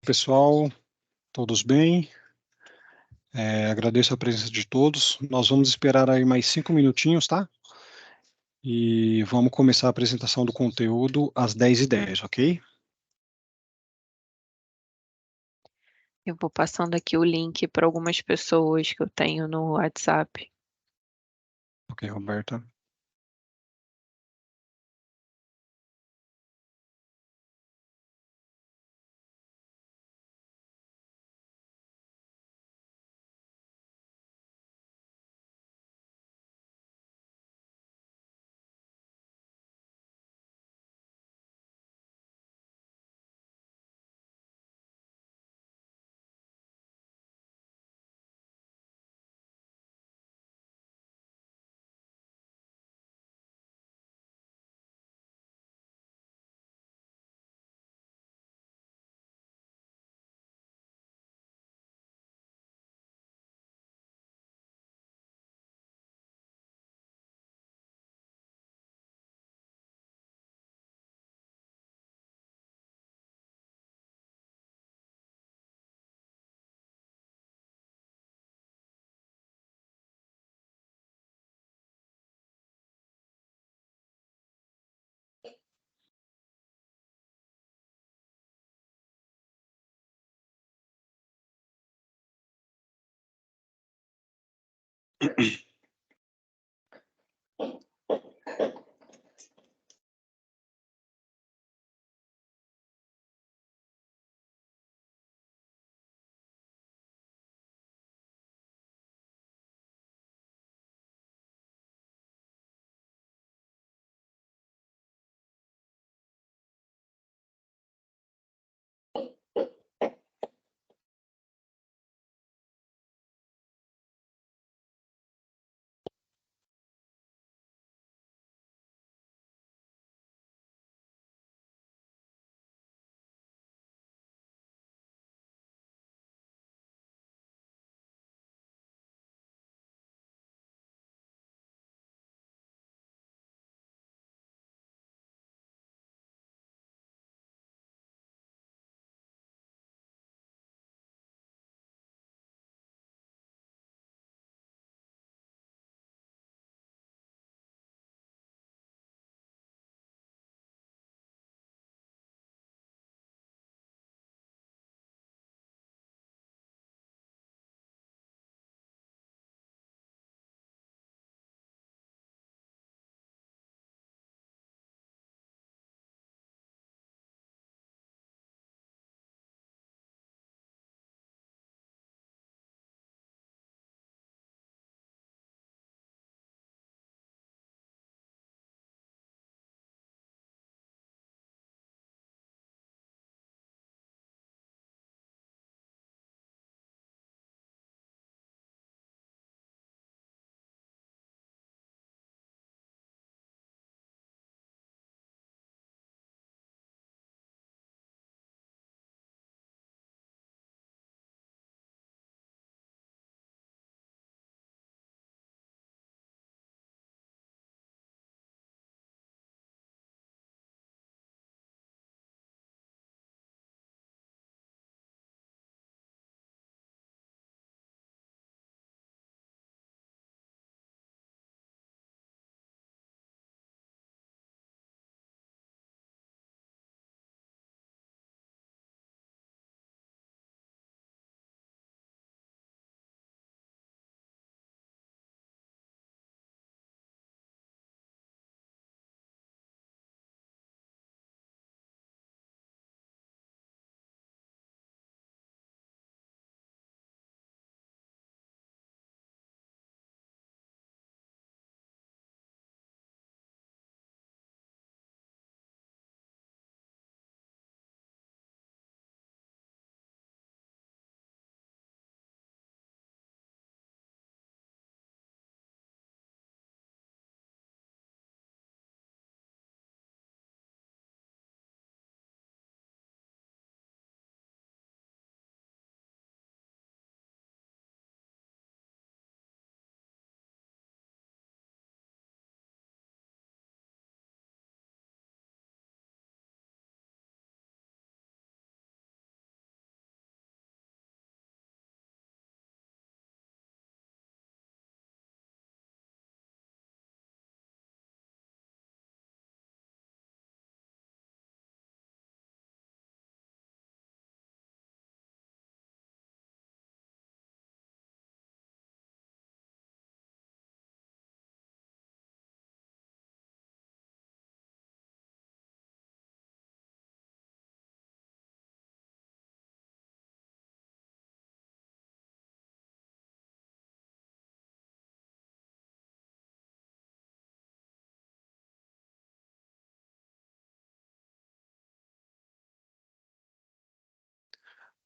Pessoal, todos bem? Agradeço a presença de todos. Nós vamos esperar aí mais 5 minutinhos, tá? E vamos começar a apresentação do conteúdo às 10h10, ok? Eu vou passando aqui o link para algumas pessoas que eu tenho no WhatsApp. Ok, Roberta.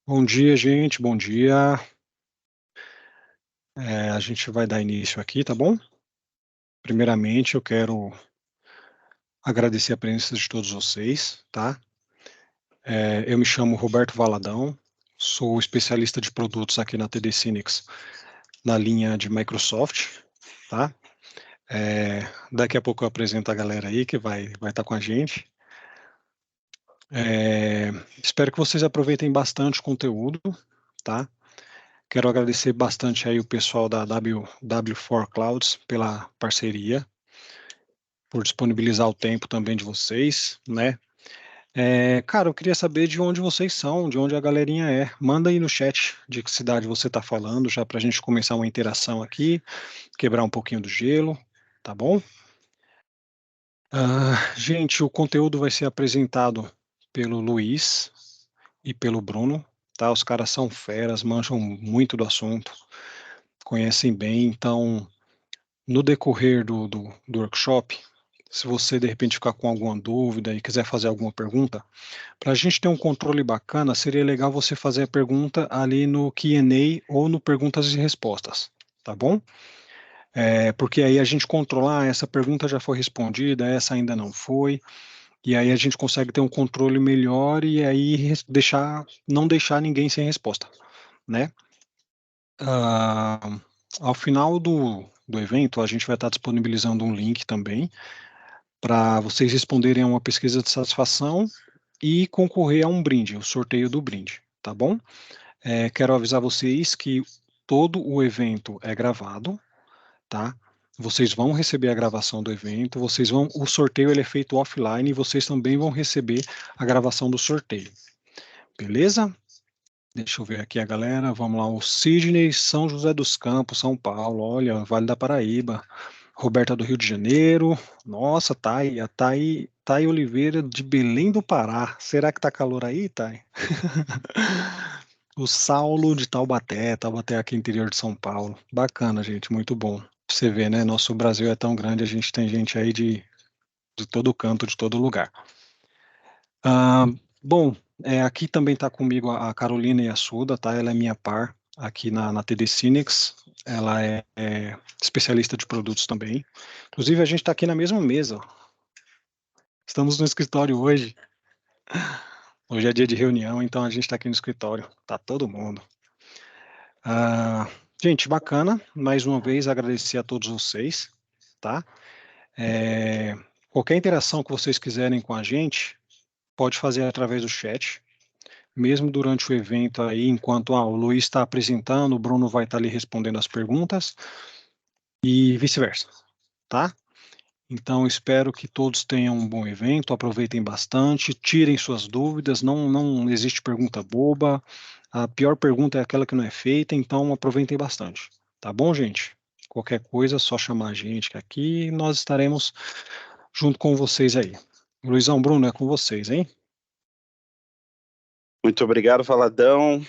Bom dia, gente, bom dia. A gente vai dar início aqui, tá bom? Primeiramente, eu quero agradecer a presença de todos vocês, tá? Eu me chamo Roberto Valadão, sou especialista de produtos aqui na TD Synnex, na linha de Microsoft, tá? Daqui a pouco eu apresento a galera aí que vai estar com a gente. Espero que vocês aproveitem bastante o conteúdo, tá? Quero agradecer bastante aí o pessoal da W4 Clouds pela parceria, por disponibilizar o tempo também de vocês, né? Cara, eu queria saber de onde vocês são, de onde a galerinha é. Manda aí no chat de que cidade você está falando, já para a gente começar uma interação aqui, quebrar um pouquinho do gelo, tá bom? Gente, o conteúdo vai ser apresentado pelo Luiz e pelo Bruno, tá? Os caras são feras, manjam muito do assunto, conhecem bem, então, no decorrer do workshop, se você de repente ficar com alguma dúvida e quiser fazer alguma pergunta, para a gente ter um controle bacana, seria legal você fazer a pergunta ali no Q&A ou no perguntas e respostas, tá bom? Porque aí a gente controla, essa pergunta já foi respondida, essa ainda não foi, e aí a gente consegue ter um controle melhor e aí não deixar ninguém sem resposta, né? Ah, Ao final do evento, a gente vai estar disponibilizando um link também para vocês responderem a uma pesquisa de satisfação e concorrer a um brinde, o sorteio do brinde, tá bom? Quero avisar vocês que todo o evento é gravado, tá? Vocês vão receber a gravação do evento, o sorteio ele é feito offline e vocês também vão receber a gravação do sorteio, beleza? Deixa eu ver aqui a galera, vamos lá, o Sidney, São José dos Campos, São Paulo, olha, Vale da Paraíba, Roberta do Rio de Janeiro, nossa, a Thay Oliveira de Belém do Pará, será que tá calor aí, Thay? O Saulo de Taubaté aqui interior de São Paulo, bacana, gente, muito bom. Você vê, né, nosso Brasil é tão grande, a gente tem gente aí de todo canto, de todo lugar. Ah, bom, aqui também está comigo a Carolina Yassuda, tá? Ela é minha par aqui na TD Synnex. Ela é especialista de produtos também. Inclusive, a gente está aqui na mesma mesa. Estamos no escritório hoje. Hoje é dia de reunião, então a gente está aqui no escritório. Tá todo mundo. Gente, bacana. Mais uma vez, agradecer a todos vocês, tá? Qualquer interação que vocês quiserem com a gente, pode fazer através do chat. Mesmo durante o evento aí, enquanto o Luiz está apresentando, o Bruno vai estar ali respondendo as perguntas e vice-versa, tá? Então, espero que todos tenham um bom evento, aproveitem bastante, tirem suas dúvidas, não existe pergunta boba, a pior pergunta é aquela que não é feita, então aproveitem bastante, tá bom, gente? Qualquer coisa, é só chamar a gente que aqui nós estaremos junto com vocês aí. Luizão, Bruno, é com vocês, hein? Muito obrigado, Valadão.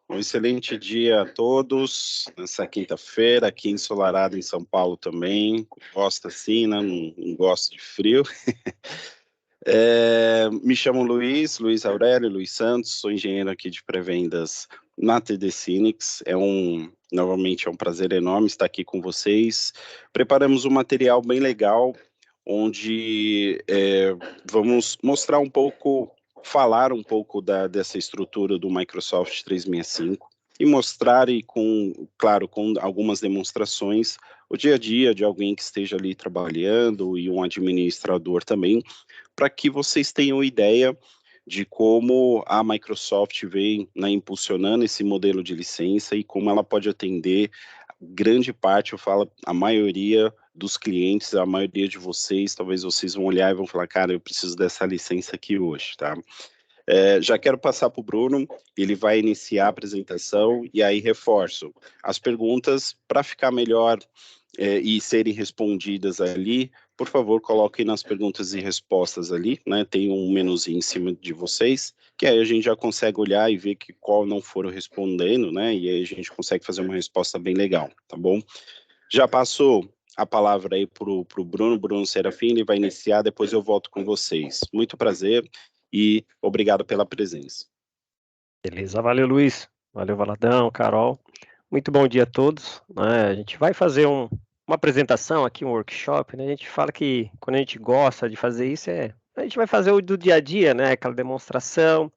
Um excelente dia a todos, nessa quinta-feira, aqui ensolarado em São Paulo também. Gosto assim, né? Não gosto de frio. Me chamo Luiz Aurélio, Luiz Santos, sou engenheiro aqui de pré-vendas na TD Synnex. Novamente, é um prazer enorme estar aqui com vocês. Preparamos um material bem legal, onde vamos mostrar um pouco, falar um pouco dessa estrutura do Microsoft 365 e mostrar, claro, com algumas demonstrações, o dia a dia de alguém que esteja ali trabalhando e um administrador também, para que vocês tenham ideia de como a Microsoft vem, né, impulsionando esse modelo de licença e como ela pode atender grande parte, eu falo, a maioria dos clientes, a maioria de vocês, talvez vocês vão olhar e vão falar, cara, eu preciso dessa licença aqui hoje, tá? Já quero passar para o Bruno, ele vai iniciar a apresentação e aí reforço as perguntas para ficar melhor e serem respondidas ali. Por favor, coloquem nas perguntas e respostas ali, né? Tem um menuzinho em cima de vocês, que aí a gente já consegue olhar e ver que qual não foram respondendo, né? E aí a gente consegue fazer uma resposta bem legal, tá bom? Já passou a palavra aí para o Bruno Serafim, ele vai iniciar, depois eu volto com vocês. Muito prazer e obrigado pela presença. Beleza, valeu, Luiz. Valeu, Valadão, Carol. Muito bom dia a todos. A gente vai fazer uma apresentação aqui, um workshop, né? A gente fala que quando a gente gosta de fazer isso, a gente vai fazer o do dia a dia, né? Aquela demonstração.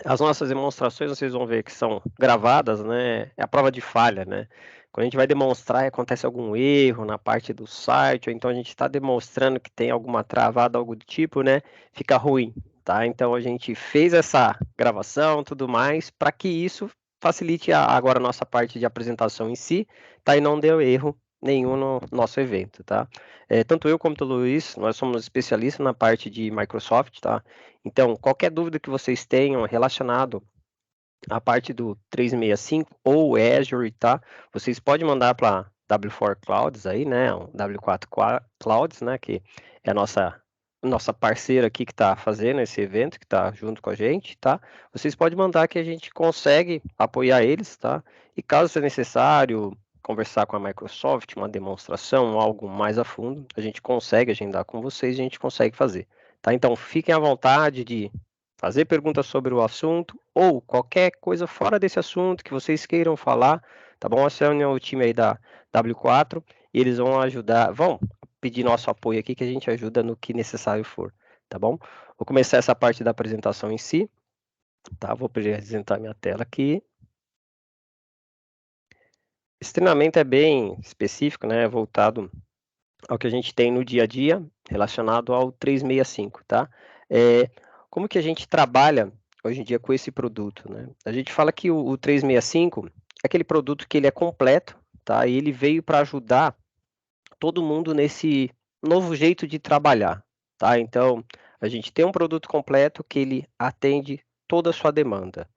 As nossas demonstrações, vocês vão ver que são gravadas, né? É a prova de falha, né? Quando a gente vai demonstrar e acontece algum erro na parte do site, ou então a gente está demonstrando que tem alguma travada, algo do tipo, né? Fica ruim, tá? Então a gente fez essa gravação, tudo mais, para que isso facilite agora a nossa parte de apresentação em si, tá? E não deu erro nenhum no nosso evento, tá? Tanto eu como o Luiz, nós somos especialistas na parte de Microsoft, tá? Então, qualquer dúvida que vocês tenham relacionado à parte do 365 ou Azure, tá? Vocês podem mandar para W4 Clouds aí, né? O W4 Clouds, né? Que é a nossa parceira aqui que está fazendo esse evento, que está junto com a gente, tá? Vocês podem mandar que a gente consegue apoiar eles, tá? E caso seja necessário conversar com a Microsoft, uma demonstração, algo mais a fundo, a gente consegue agendar com vocês, a gente consegue fazer, tá? Então, fiquem à vontade de fazer perguntas sobre o assunto ou qualquer coisa fora desse assunto que vocês queiram falar, tá bom? Acione o time aí da W4 e eles vão ajudar, vão pedir nosso apoio aqui que a gente ajuda no que necessário for, tá bom? Vou começar essa parte da apresentação em si, tá? Vou apresentar minha tela aqui. Esse treinamento é bem específico, né? Voltado ao que a gente tem no dia a dia relacionado ao 365, tá? Como que a gente trabalha hoje em dia com esse produto, né? A gente fala que o 365 é aquele produto que ele é completo, tá? E ele veio para ajudar todo mundo nesse novo jeito de trabalhar, tá? Então, a gente tem um produto completo que ele atende toda a sua demanda,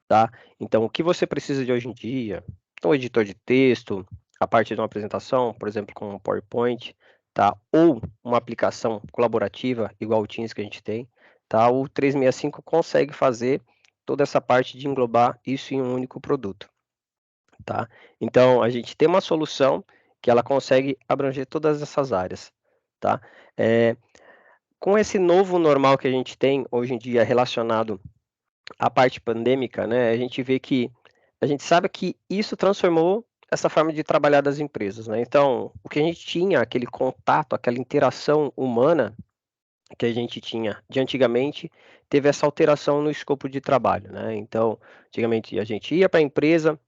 tá? Então, o que você precisa de hoje em dia, um editor de texto, a parte de uma apresentação, por exemplo, com um PowerPoint, tá? Ou uma aplicação colaborativa, igual o Teams que a gente tem, tá? O 365 consegue fazer toda essa parte de englobar isso em um único produto, tá? Então, a gente tem uma solução que ela consegue abranger todas essas áreas, tá? Com esse novo normal que a gente tem hoje em dia relacionado à parte pandêmica, né, a gente vê que a gente sabe que isso transformou essa forma de trabalhar das empresas, né? Então, o que a gente tinha, aquele contato, aquela interação humana que a gente tinha de antigamente, teve essa alteração no escopo de trabalho, né? Então, antigamente a gente ia para a empresa,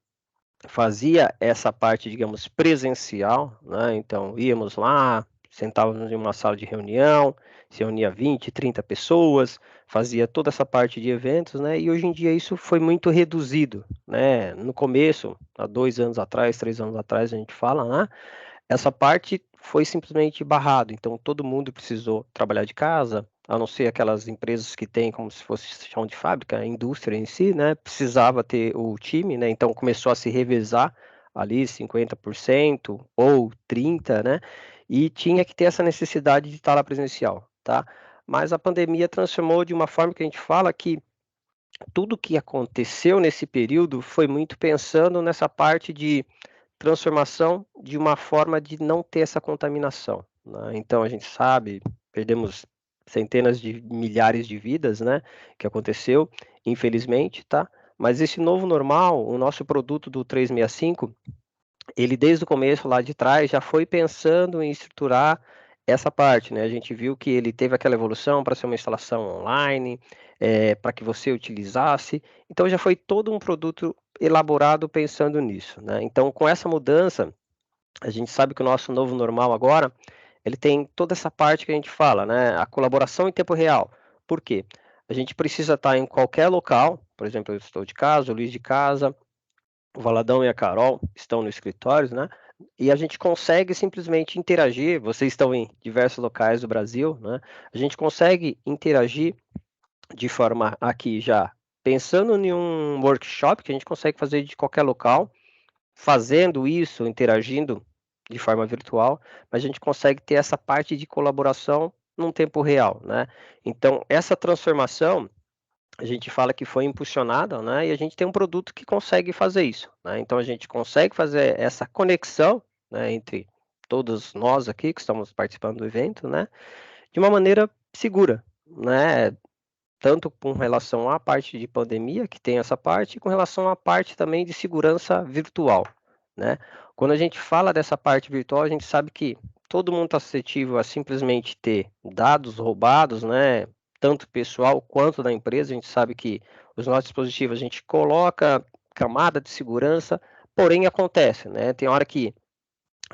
fazia essa parte, digamos, presencial, né? Então, íamos lá, sentávamos em uma sala de reunião, se reunia 20, 30 pessoas, fazia toda essa parte de eventos, né? E hoje em dia isso foi muito reduzido, né? No começo, há 2 anos atrás, 3 anos atrás, a gente fala, né? Essa parte foi simplesmente barrado, então todo mundo precisou trabalhar de casa, a não ser aquelas empresas que têm como se fosse chão de fábrica, a indústria em si, né, precisava ter o time, né, então começou a se revezar ali 50% ou 30%, né, e tinha que ter essa necessidade de estar lá presencial, tá? Mas a pandemia transformou de uma forma que a gente fala que tudo que aconteceu nesse período foi muito pensando nessa parte de transformação de uma forma de não ter essa contaminação, né? Então a gente sabe, perdemos centenas de milhares de vidas, né, que aconteceu, infelizmente, tá? Mas esse novo normal, o nosso produto do 365, ele desde o começo lá de trás já foi pensando em estruturar essa parte, né? A gente viu que ele teve aquela evolução para ser uma instalação online, para que você utilizasse. Então já foi todo um produto elaborado pensando nisso, né? Então com essa mudança, a gente sabe que o nosso novo normal agora, ele tem toda essa parte que a gente fala, né? A colaboração em tempo real. Por quê? A gente precisa estar em qualquer local, por exemplo, eu estou de casa, o Luiz de casa, o Valadão e a Carol estão no escritório, né? E a gente consegue simplesmente interagir. Vocês estão em diversos locais do Brasil, né? A gente consegue interagir de forma aqui já pensando em um workshop que a gente consegue fazer de qualquer local, fazendo isso, interagindo de forma virtual, mas a gente consegue ter essa parte de colaboração num tempo real, né? Então, essa transformação a gente fala que foi impulsionada, né? E a gente tem um produto que consegue fazer isso, né? Então a gente consegue fazer essa conexão, né, entre todos nós aqui que estamos participando do evento, né? De uma maneira segura, né? tanto com relação à parte de pandemia, que tem essa parte, e com relação à parte também de segurança virtual, né? Quando a gente fala dessa parte virtual, a gente sabe que todo mundo está suscetível a simplesmente ter dados roubados, né? Tanto pessoal quanto da empresa. A gente sabe que os nossos dispositivos a gente coloca camada de segurança, porém acontece, né? Tem hora que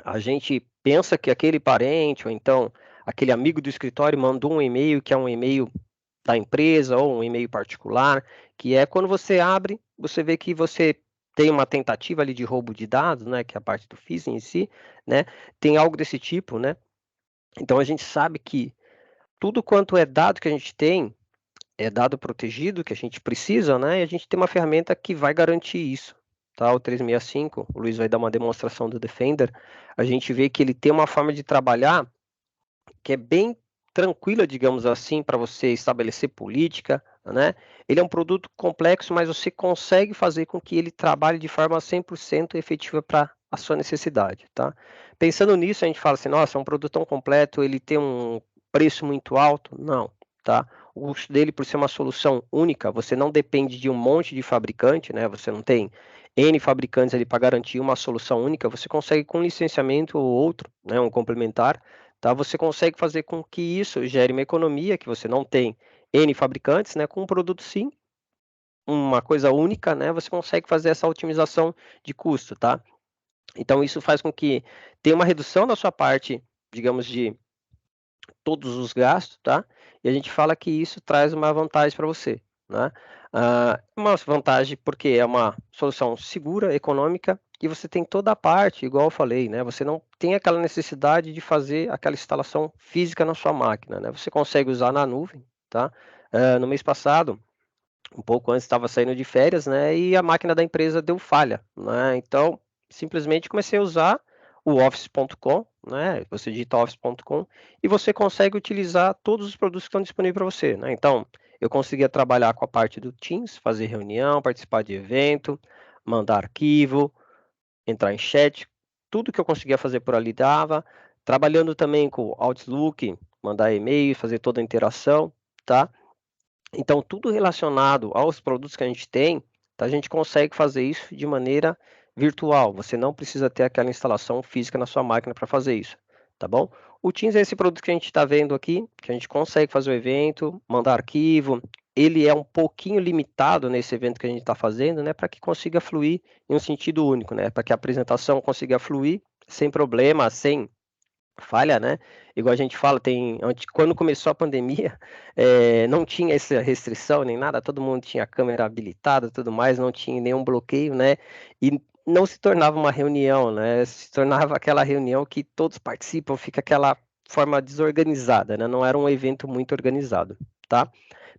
a gente pensa que aquele parente ou então aquele amigo do escritório mandou um e-mail que é um e-mail da empresa ou um e-mail particular, que é quando você abre, você vê que você tem uma tentativa ali de roubo de dados, né, que é a parte do phishing em si, né? Tem algo desse tipo, né? Então a gente sabe que tudo quanto é dado que a gente tem é dado protegido que a gente precisa, né? E a gente tem uma ferramenta que vai garantir isso, tá? O 365, o Luiz vai dar uma demonstração do Defender. A gente vê que ele tem uma forma de trabalhar que é bem tranquila, digamos assim, para você estabelecer política, né? Ele é um produto complexo, mas você consegue fazer com que ele trabalhe de forma 100% efetiva para a sua necessidade, tá? Pensando nisso, a gente fala assim, nossa, é um produto tão completo, ele tem um preço muito alto? Não, tá? O custo dele, por ser uma solução única, você não depende de um monte de fabricante, né? Você não tem N fabricantes ali para garantir uma solução única, você consegue com licenciamento ou outro, né, um complementar, tá? Você consegue fazer com que isso gere uma economia, que você não tem N fabricantes, né? Com um produto sim, uma coisa única, né? Você consegue fazer essa otimização de custo, tá? Então isso faz com que tenha uma redução na sua parte, digamos, de todos os gastos, tá? E a gente fala que isso traz uma vantagem para você, né? Uma vantagem porque é uma solução segura, econômica, e você tem toda a parte, igual eu falei, né? Você não tem aquela necessidade de fazer aquela instalação física na sua máquina, né? Você consegue usar na nuvem, tá? No mês passado, um pouco antes, estava saindo de férias, né? E a máquina da empresa deu falha, né? Então, simplesmente comecei a usar o Office.com, né? Você digita Office.com e você consegue utilizar todos os produtos que estão disponíveis para você, né? Então, eu conseguia trabalhar com a parte do Teams, fazer reunião, participar de evento, mandar arquivo, entrar em chat, tudo que eu conseguia fazer por ali dava. Trabalhando também com o Outlook, mandar e-mail, fazer toda a interação, tá? Então, tudo relacionado aos produtos que a gente tem, tá, a gente consegue fazer isso de maneira virtual. Você não precisa ter aquela instalação física na sua máquina para fazer isso, tá bom? O Teams é esse produto que a gente está vendo aqui, que a gente consegue fazer o evento, mandar arquivo. Ele é um pouquinho limitado nesse evento que a gente está fazendo, né, para que consiga fluir em um sentido único, né, para que a apresentação consiga fluir sem problema, sem falha, né? Igual a gente fala, quando começou a pandemia, não tinha essa restrição nem nada, todo mundo tinha a câmera habilitada, tudo mais, não tinha nenhum bloqueio, né? E não se tornava uma reunião, né? Se tornava aquela reunião que todos participam, fica aquela forma desorganizada, né? Não era um evento muito organizado, tá?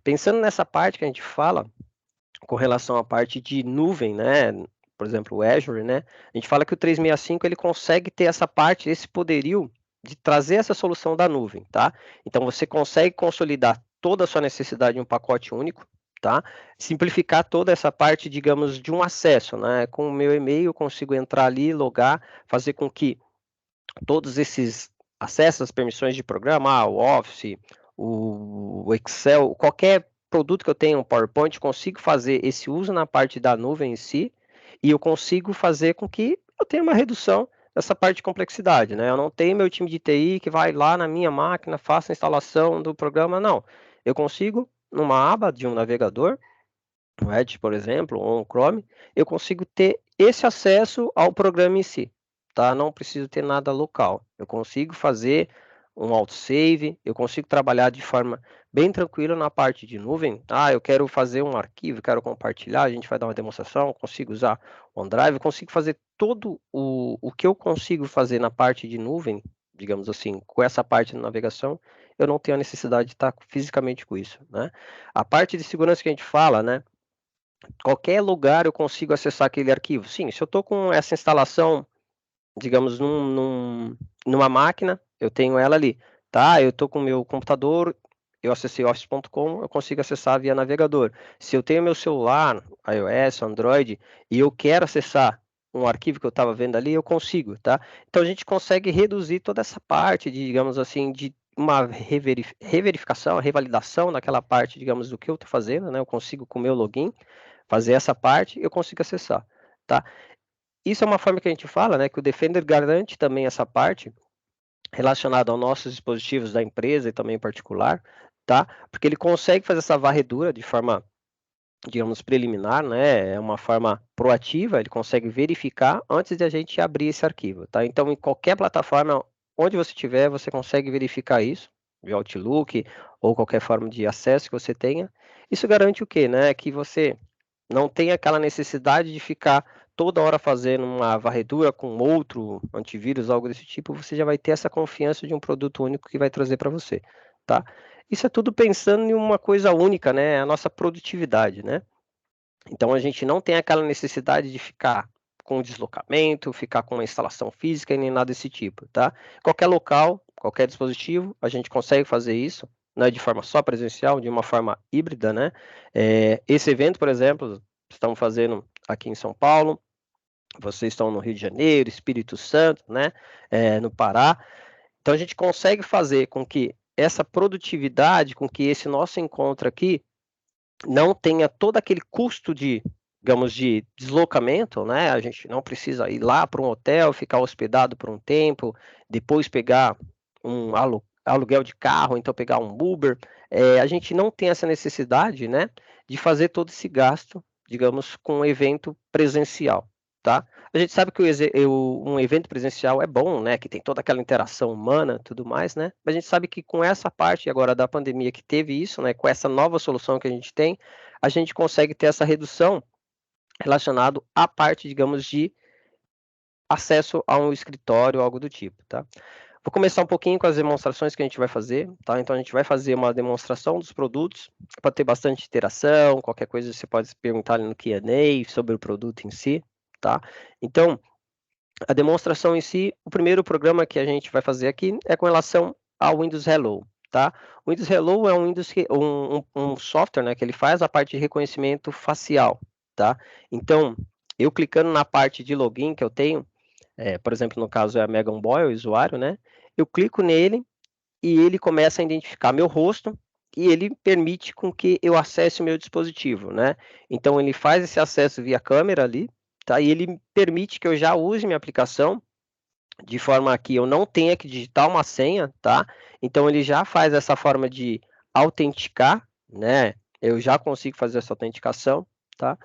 Pensando nessa parte que a gente fala, com relação à parte de nuvem, né? Por exemplo, o Azure, né? A gente fala que o 365 ele consegue ter essa parte, esse poderio de trazer essa solução da nuvem, tá? Então você consegue consolidar toda a sua necessidade em um pacote único, tá? Simplificar toda essa parte, digamos, de um acesso, né? Com o meu e-mail eu consigo entrar ali, logar, fazer com que todos esses acessos, as permissões de programa, o Office, o Excel, qualquer produto que eu tenha, um PowerPoint, consigo fazer esse uso na parte da nuvem em si, e eu consigo fazer com que eu tenha uma redução dessa parte de complexidade, né? Eu não tenho meu time de TI que vai lá na minha máquina, faça a instalação do programa, não. Eu consigo, numa aba de um navegador, um Edge, por exemplo, ou um Chrome, eu consigo ter esse acesso ao programa em si, tá? Não preciso ter nada local. Eu consigo fazer um autosave, eu consigo trabalhar de forma bem tranquila na parte de nuvem. Eu quero fazer um arquivo, quero compartilhar, a gente vai dar uma demonstração, consigo usar o OneDrive, eu consigo fazer todo o que eu consigo fazer na parte de nuvem, digamos assim, com essa parte de navegação, eu não tenho a necessidade de estar fisicamente com isso, né? A parte de segurança que a gente fala, né? Qualquer lugar eu consigo acessar aquele arquivo. Sim, se eu estou com essa instalação, digamos, numa máquina, eu tenho ela ali, tá? Eu estou com o meu computador, eu acessei office.com, eu consigo acessar via navegador. Se eu tenho meu celular, iOS, Android, e eu quero acessar um arquivo que eu estava vendo ali, eu consigo, tá? Então a gente consegue reduzir toda essa parte, digamos assim, de uma reverificação, revalidação naquela parte, digamos, do que eu estou fazendo, né? Eu consigo, com o meu login, fazer essa parte e eu consigo acessar, tá? Isso é uma forma que a gente fala, né? Que o Defender garante também essa parte relacionada aos nossos dispositivos da empresa e também em particular, tá? Porque ele consegue fazer essa varredura de forma, digamos, preliminar, né? É uma forma proativa, ele consegue verificar antes de a gente abrir esse arquivo, tá? Então, em qualquer plataforma, onde você estiver, você consegue verificar isso, via Outlook ou qualquer forma de acesso que você tenha. Isso garante o quê, né? Que você não tem aquela necessidade de ficar toda hora fazendo uma varredura com outro antivírus, algo desse tipo, você já vai ter essa confiança de um produto único que vai trazer para você, tá? Isso é tudo pensando em uma coisa única, né? A nossa produtividade, né? Então a gente não tem aquela necessidade de ficar com deslocamento, ficar com uma instalação física e nem nada desse tipo, tá? Qualquer local, qualquer dispositivo, a gente consegue fazer isso, não é de forma só presencial, de uma forma híbrida, né? Esse evento, por exemplo, estamos fazendo aqui em São Paulo, vocês estão no Rio de Janeiro, Espírito Santo, né? No Pará. Então a gente consegue fazer com que essa produtividade, com que esse nosso encontro aqui não tenha todo aquele custo de, digamos, de deslocamento, né? A gente não precisa ir lá para um hotel, ficar hospedado por um tempo, depois pegar um aluguel de carro, então pegar um Uber. A gente não tem essa necessidade, né, de fazer todo esse gasto, digamos, com um evento presencial, tá? A gente sabe que um evento presencial é bom, né, que tem toda aquela interação humana, tudo mais, né? Mas a gente sabe que com essa parte agora da pandemia que teve isso, né, com essa nova solução que a gente tem, a gente consegue ter essa redução relacionado à parte, digamos, de acesso a um escritório, algo do tipo, tá? Vou começar um pouquinho com as demonstrações que a gente vai fazer, tá? Então a gente vai fazer uma demonstração dos produtos para ter bastante interação, qualquer coisa você pode perguntar ali no Q&A sobre o produto em si, tá? Então, a demonstração em si, o primeiro programa que a gente vai fazer aqui é com relação ao Windows Hello, tá? O Windows Hello é um software, né, que ele faz a parte de reconhecimento facial, tá? Então, eu clicando na parte de login que eu tenho, por exemplo, no caso é a Megan Boy, o usuário, né? Eu clico nele e ele começa a identificar meu rosto e ele permite com que eu acesse o meu dispositivo, né? Então ele faz esse acesso via câmera ali, tá? E ele permite que eu já use minha aplicação de forma que eu não tenha que digitar uma senha, tá? Então ele já faz essa forma de autenticar, né? Eu já consigo fazer essa autenticação, tá?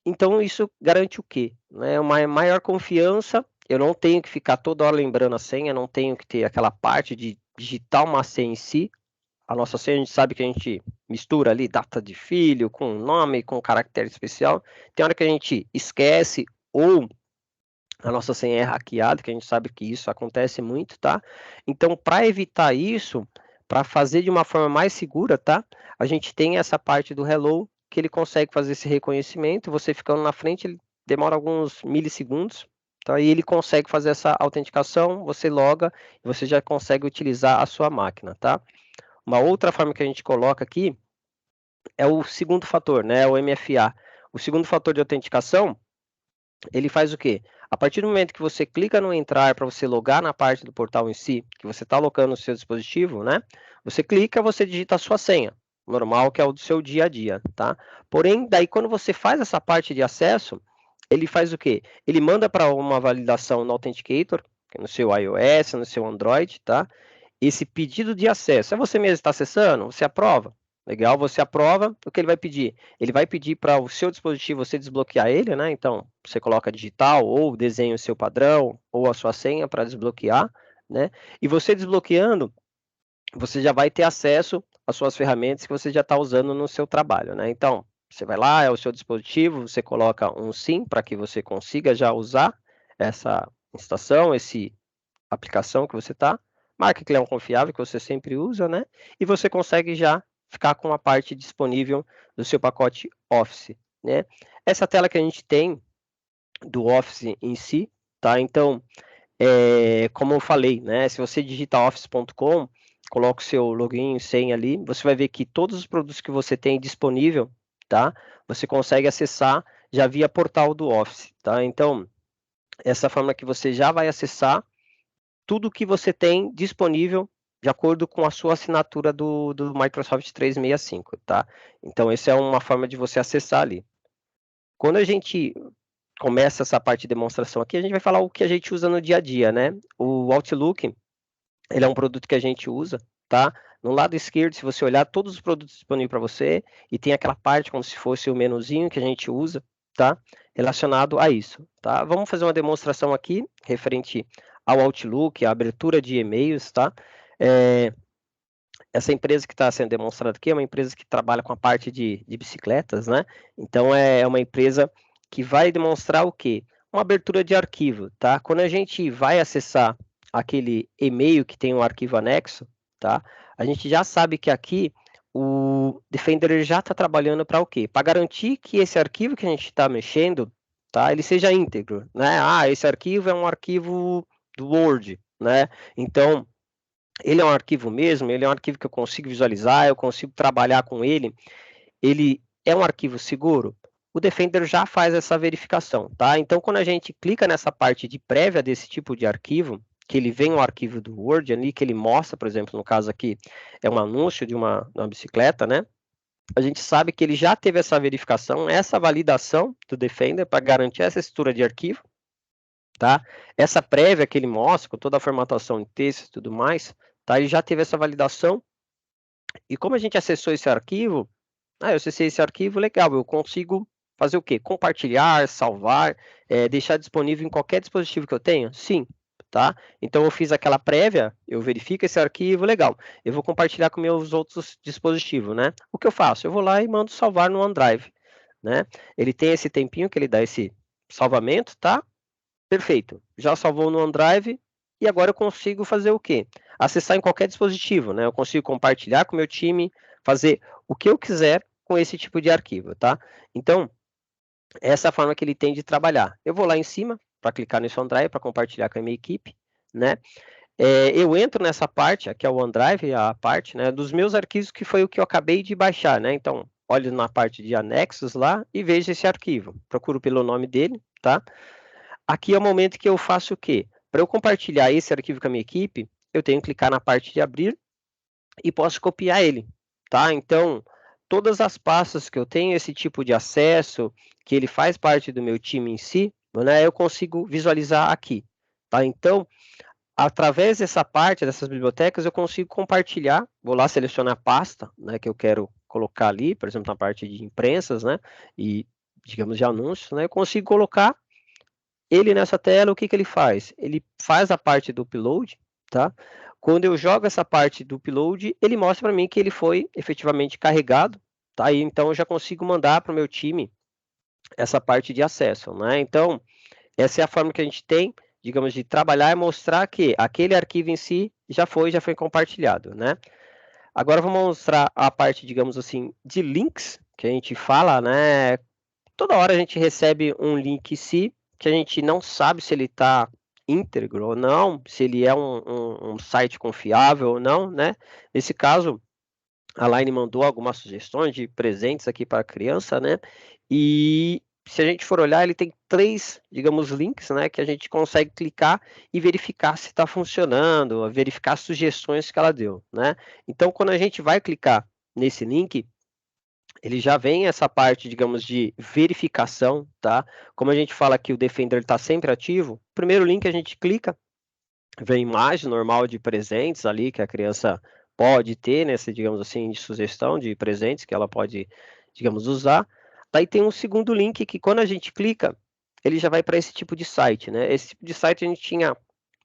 Então isso garante o quê? Né? Uma maior confiança, eu não tenho que ficar toda hora lembrando a senha, não tenho que ter aquela parte de digitar uma senha em si. A nossa senha, a gente sabe que a gente mistura ali data de filho com nome, com caractere especial. Tem hora que a gente esquece ou a nossa senha é hackeada, que a gente sabe que isso acontece muito, tá? Então, para evitar isso, para fazer de uma forma mais segura, tá? A gente tem essa parte do Hello, que ele consegue fazer esse reconhecimento, você ficando na frente, ele demora alguns milissegundos, tá? E ele consegue fazer essa autenticação, você loga, e você já consegue utilizar a sua máquina, tá? Uma outra forma que a gente coloca aqui é o segundo fator, né? O MFA. O segundo fator de autenticação, ele faz o quê? A partir do momento que você clica no entrar para você logar na parte do portal em si, que você está alocando o seu dispositivo, né? Você clica, você digita a sua senha, normal, que é o do seu dia a dia, tá? Porém, daí quando você faz essa parte de acesso, ele faz o quê? Ele manda para uma validação no Authenticator, no seu iOS, no seu Android, tá? Esse pedido de acesso, é você mesmo que está acessando? Você aprova? Legal, você aprova, o que ele vai pedir? Ele vai pedir para o seu dispositivo você desbloquear ele, né? Então, você coloca digital ou desenha o seu padrão ou a sua senha para desbloquear, né? E você desbloqueando, você já vai ter acesso às suas ferramentas que você já está usando no seu trabalho, né? Então, você vai lá, é o seu dispositivo, você coloca um SIM para que você consiga já usar essa instalação, esse aplicação que você está, marca que ele é um confiável, que você sempre usa, né? E você consegue já ficar com a parte disponível do seu pacote Office, né? Essa tela que a gente tem do Office em si, tá? Então, como eu falei, né? Se você digitar office.com, coloca o seu login e senha ali, você vai ver que todos os produtos que você tem disponível, tá? Você consegue acessar já via portal do Office, tá? Então, essa forma que você já vai acessar tudo que você tem disponível de acordo com a sua assinatura do Microsoft 365, tá? Então, essa é uma forma de você acessar ali. Quando a gente começa essa parte de demonstração aqui, a gente vai falar o que a gente usa no dia a dia, né? O Outlook, ele é um produto que a gente usa, tá? No lado esquerdo, se você olhar todos os produtos disponíveis para você, e tem aquela parte como se fosse o menuzinho que a gente usa, tá? Relacionado a isso, tá? Vamos fazer uma demonstração aqui, referente ao Outlook, a abertura de e-mails, tá? Essa empresa que está sendo demonstrada aqui é uma empresa que trabalha com a parte de bicicletas, né? Então, é uma empresa que vai demonstrar o quê? Uma abertura de arquivo, tá? Quando a gente vai acessar aquele e-mail que tem um arquivo anexo, tá? A gente já sabe que aqui o Defender já está trabalhando para o quê? Para garantir que esse arquivo que a gente está mexendo, tá? Ele seja íntegro, né? Ah, esse arquivo é um arquivo do Word, né? Então, ele é um arquivo mesmo, ele é um arquivo que eu consigo visualizar, eu consigo trabalhar com ele é um arquivo seguro? O Defender já faz essa verificação, tá? Então, quando a gente clica nessa parte de prévia desse tipo de arquivo, que ele vem um arquivo do Word ali, que ele mostra, por exemplo, no caso aqui, é um anúncio de uma bicicleta, né? A gente sabe que ele já teve essa verificação, essa validação do Defender para garantir essa estrutura de arquivo, tá? Essa prévia que ele mostra, com toda a formatação de texto e tudo mais, tá? Ele já teve essa validação. E como a gente acessou esse arquivo, eu acessei esse arquivo, legal, eu consigo fazer o quê? Compartilhar, salvar, deixar disponível em qualquer dispositivo que eu tenha? Sim, tá? Então, eu fiz aquela prévia, eu verifico esse arquivo, legal. Eu vou compartilhar com meus outros dispositivos, né? O que eu faço? Eu vou lá e mando salvar no OneDrive, né? Ele tem esse tempinho que ele dá esse salvamento, tá? Perfeito. Já salvou no OneDrive e agora eu consigo fazer o quê? Acessar em qualquer dispositivo, né? Eu consigo compartilhar com o meu time, fazer o que eu quiser com esse tipo de arquivo, tá? Então, essa é a forma que ele tem de trabalhar. Eu vou lá em cima para clicar nesse OneDrive para compartilhar com a minha equipe, né? Eu entro nessa parte, aqui é o OneDrive, a parte, né, dos meus arquivos, que foi o que eu acabei de baixar, né? Então, olho na parte de anexos lá e vejo esse arquivo. Procuro pelo nome dele, tá? Aqui é o momento que eu faço o quê? Para eu compartilhar esse arquivo com a minha equipe, eu tenho que clicar na parte de abrir e posso copiar ele, tá? Então, todas as pastas que eu tenho esse tipo de acesso, que ele faz parte do meu time em si, né, eu consigo visualizar aqui, tá? Então, através dessa parte, dessas bibliotecas, eu consigo compartilhar, vou lá selecionar a pasta, né, que eu quero colocar ali, por exemplo, na parte de imprensas, né, e, digamos, de anúncios, né, eu consigo colocar ele nessa tela, o que ele faz? Ele faz a parte do upload, tá? Quando eu jogo essa parte do upload, ele mostra para mim que ele foi efetivamente carregado, tá? E então eu já consigo mandar para o meu time essa parte de acesso, né? Então, essa é a forma que a gente tem, digamos, de trabalhar e mostrar que aquele arquivo em si já foi compartilhado, né? Agora vamos mostrar a parte, digamos assim, de links, que a gente fala, né? Toda hora a gente recebe um link si, que a gente não sabe se ele está íntegro ou não, se ele é um site confiável ou não, né? Nesse caso, a Line mandou algumas sugestões de presentes aqui para a criança, né? E se a gente for olhar, ele tem 3, digamos, links, né? Que a gente consegue clicar e verificar se está funcionando, verificar as sugestões que ela deu, né? Então, quando a gente vai clicar nesse link, ele já vem essa parte, digamos, de verificação, tá? Como a gente fala que o Defender está sempre ativo, o primeiro link a gente clica, vem imagem normal de presentes ali que a criança pode ter, nessa, digamos assim, de sugestão de presentes que ela pode, digamos, usar. Daí tem um segundo link que quando a gente clica, ele já vai para esse tipo de site, né? Esse tipo de site a gente tinha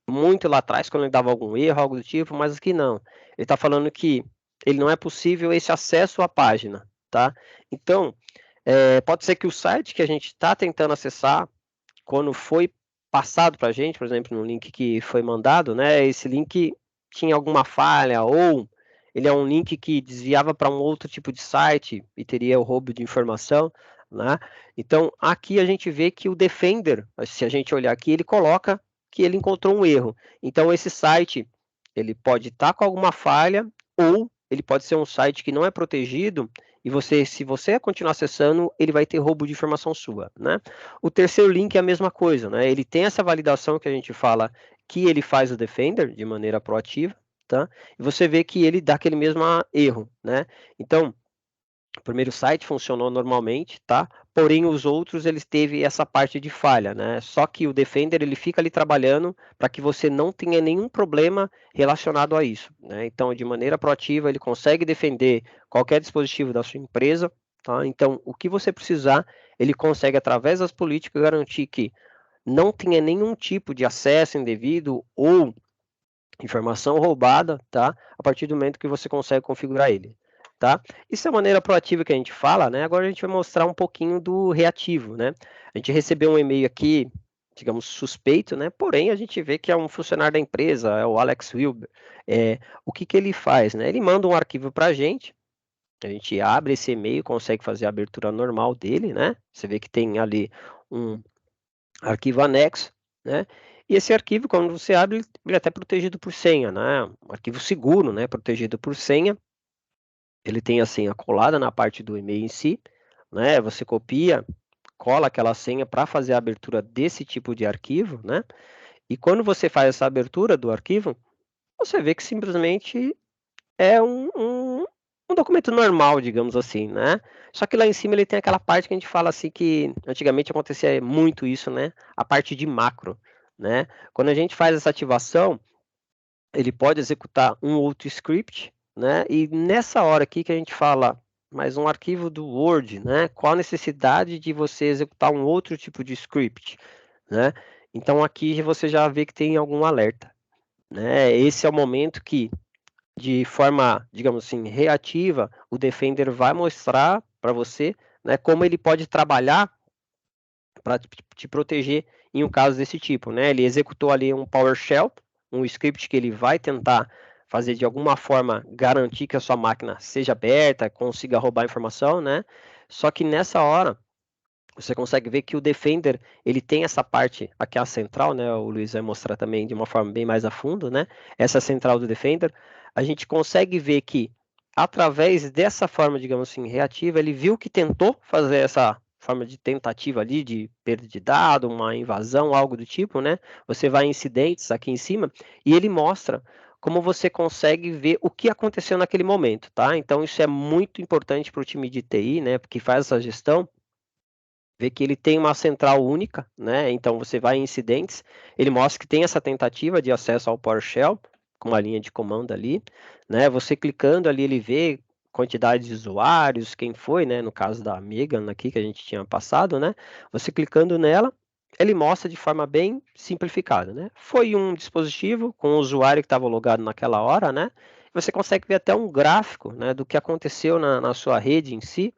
muito lá atrás, quando ele dava algum erro, algo do tipo, mas aqui não. Ele está falando que ele não é possível esse acesso à página, tá? Então, pode ser que o site que a gente está tentando acessar, quando foi passado para a gente, por exemplo, no link que foi mandado, né? Esse link tinha alguma falha, ou ele é um link que desviava para um outro tipo de site e teria o roubo de informação, né? Então, aqui a gente vê que o Defender, se a gente olhar aqui, ele coloca que ele encontrou um erro. Então, esse site, ele pode estar com alguma falha, ou ele pode ser um site que não é protegido, e se você continuar acessando, ele vai ter roubo de informação sua, né? O terceiro link é a mesma coisa, né? Ele tem essa validação que a gente fala que ele faz o Defender de maneira proativa, tá? E você vê que ele dá aquele mesmo erro, né? Então, o primeiro site funcionou normalmente, tá? Porém, os outros, eles teve essa parte de falha, né? Só que o Defender, ele fica ali trabalhando para que você não tenha nenhum problema relacionado a isso, né? Então, de maneira proativa, ele consegue defender qualquer dispositivo da sua empresa, tá? Então, o que você precisar, ele consegue, através das políticas, garantir que não tenha nenhum tipo de acesso indevido ou informação roubada, tá? A partir do momento que você consegue configurar ele, tá? Isso é a maneira proativa que a gente fala, né? Agora a gente vai mostrar um pouquinho do reativo, né? A gente recebeu um e-mail aqui, digamos, suspeito, né? Porém, a gente vê que é um funcionário da empresa, é o Alex Wilber. O que que ele faz, né? Ele manda um arquivo para a gente abre esse e-mail, consegue fazer a abertura normal dele, né? Você vê que tem ali um arquivo anexo, né? E esse arquivo, quando você abre, ele é até protegido por senha, né? Um arquivo seguro, né? Protegido por senha. Ele tem a senha colada na parte do e-mail em si, né? Você copia, cola aquela senha para fazer a abertura desse tipo de arquivo, né? E quando você faz essa abertura do arquivo, você vê que simplesmente é um documento normal, digamos assim, né? Só que lá em cima ele tem aquela parte que a gente fala assim que antigamente acontecia muito isso, né? A parte de macro, né? Quando a gente faz essa ativação, ele pode executar um outro script, né? E nessa hora aqui que a gente fala, mais um arquivo do Word, né? Qual a necessidade de você executar um outro tipo de script, né? Então aqui você já vê que tem algum alerta, né? Esse é o momento que de forma, digamos assim, reativa, o Defender vai mostrar para você, né, como ele pode trabalhar para te proteger em um caso desse tipo, né? Ele executou ali um PowerShell, um script que ele vai tentar fazer de alguma forma garantir que a sua máquina seja aberta, consiga roubar informação, né? Só que nessa hora você consegue ver que o Defender, ele tem essa parte, aqui a central, né? O Luiz vai mostrar também de uma forma bem mais a fundo, né? Essa central do Defender, a gente consegue ver que, através dessa forma, digamos assim, reativa, ele viu que tentou fazer essa forma de tentativa ali, de perda de dado, uma invasão, algo do tipo, né? Você vai em incidentes aqui em cima, e ele mostra como você consegue ver o que aconteceu naquele momento, tá? Então, isso é muito importante para o time de TI, né? Porque faz essa gestão, vê que ele tem uma central única, né? Então você vai em incidentes, ele mostra que tem essa tentativa de acesso ao PowerShell, com uma linha de comando ali, né? Você clicando ali, ele vê quantidade de usuários, quem foi, né? No caso da Megan aqui que a gente tinha passado, né? Você clicando nela, ele mostra de forma bem simplificada, né? Foi um dispositivo com o usuário que estava logado naquela hora, né? Você consegue ver até um gráfico, né, do que aconteceu na sua rede em si,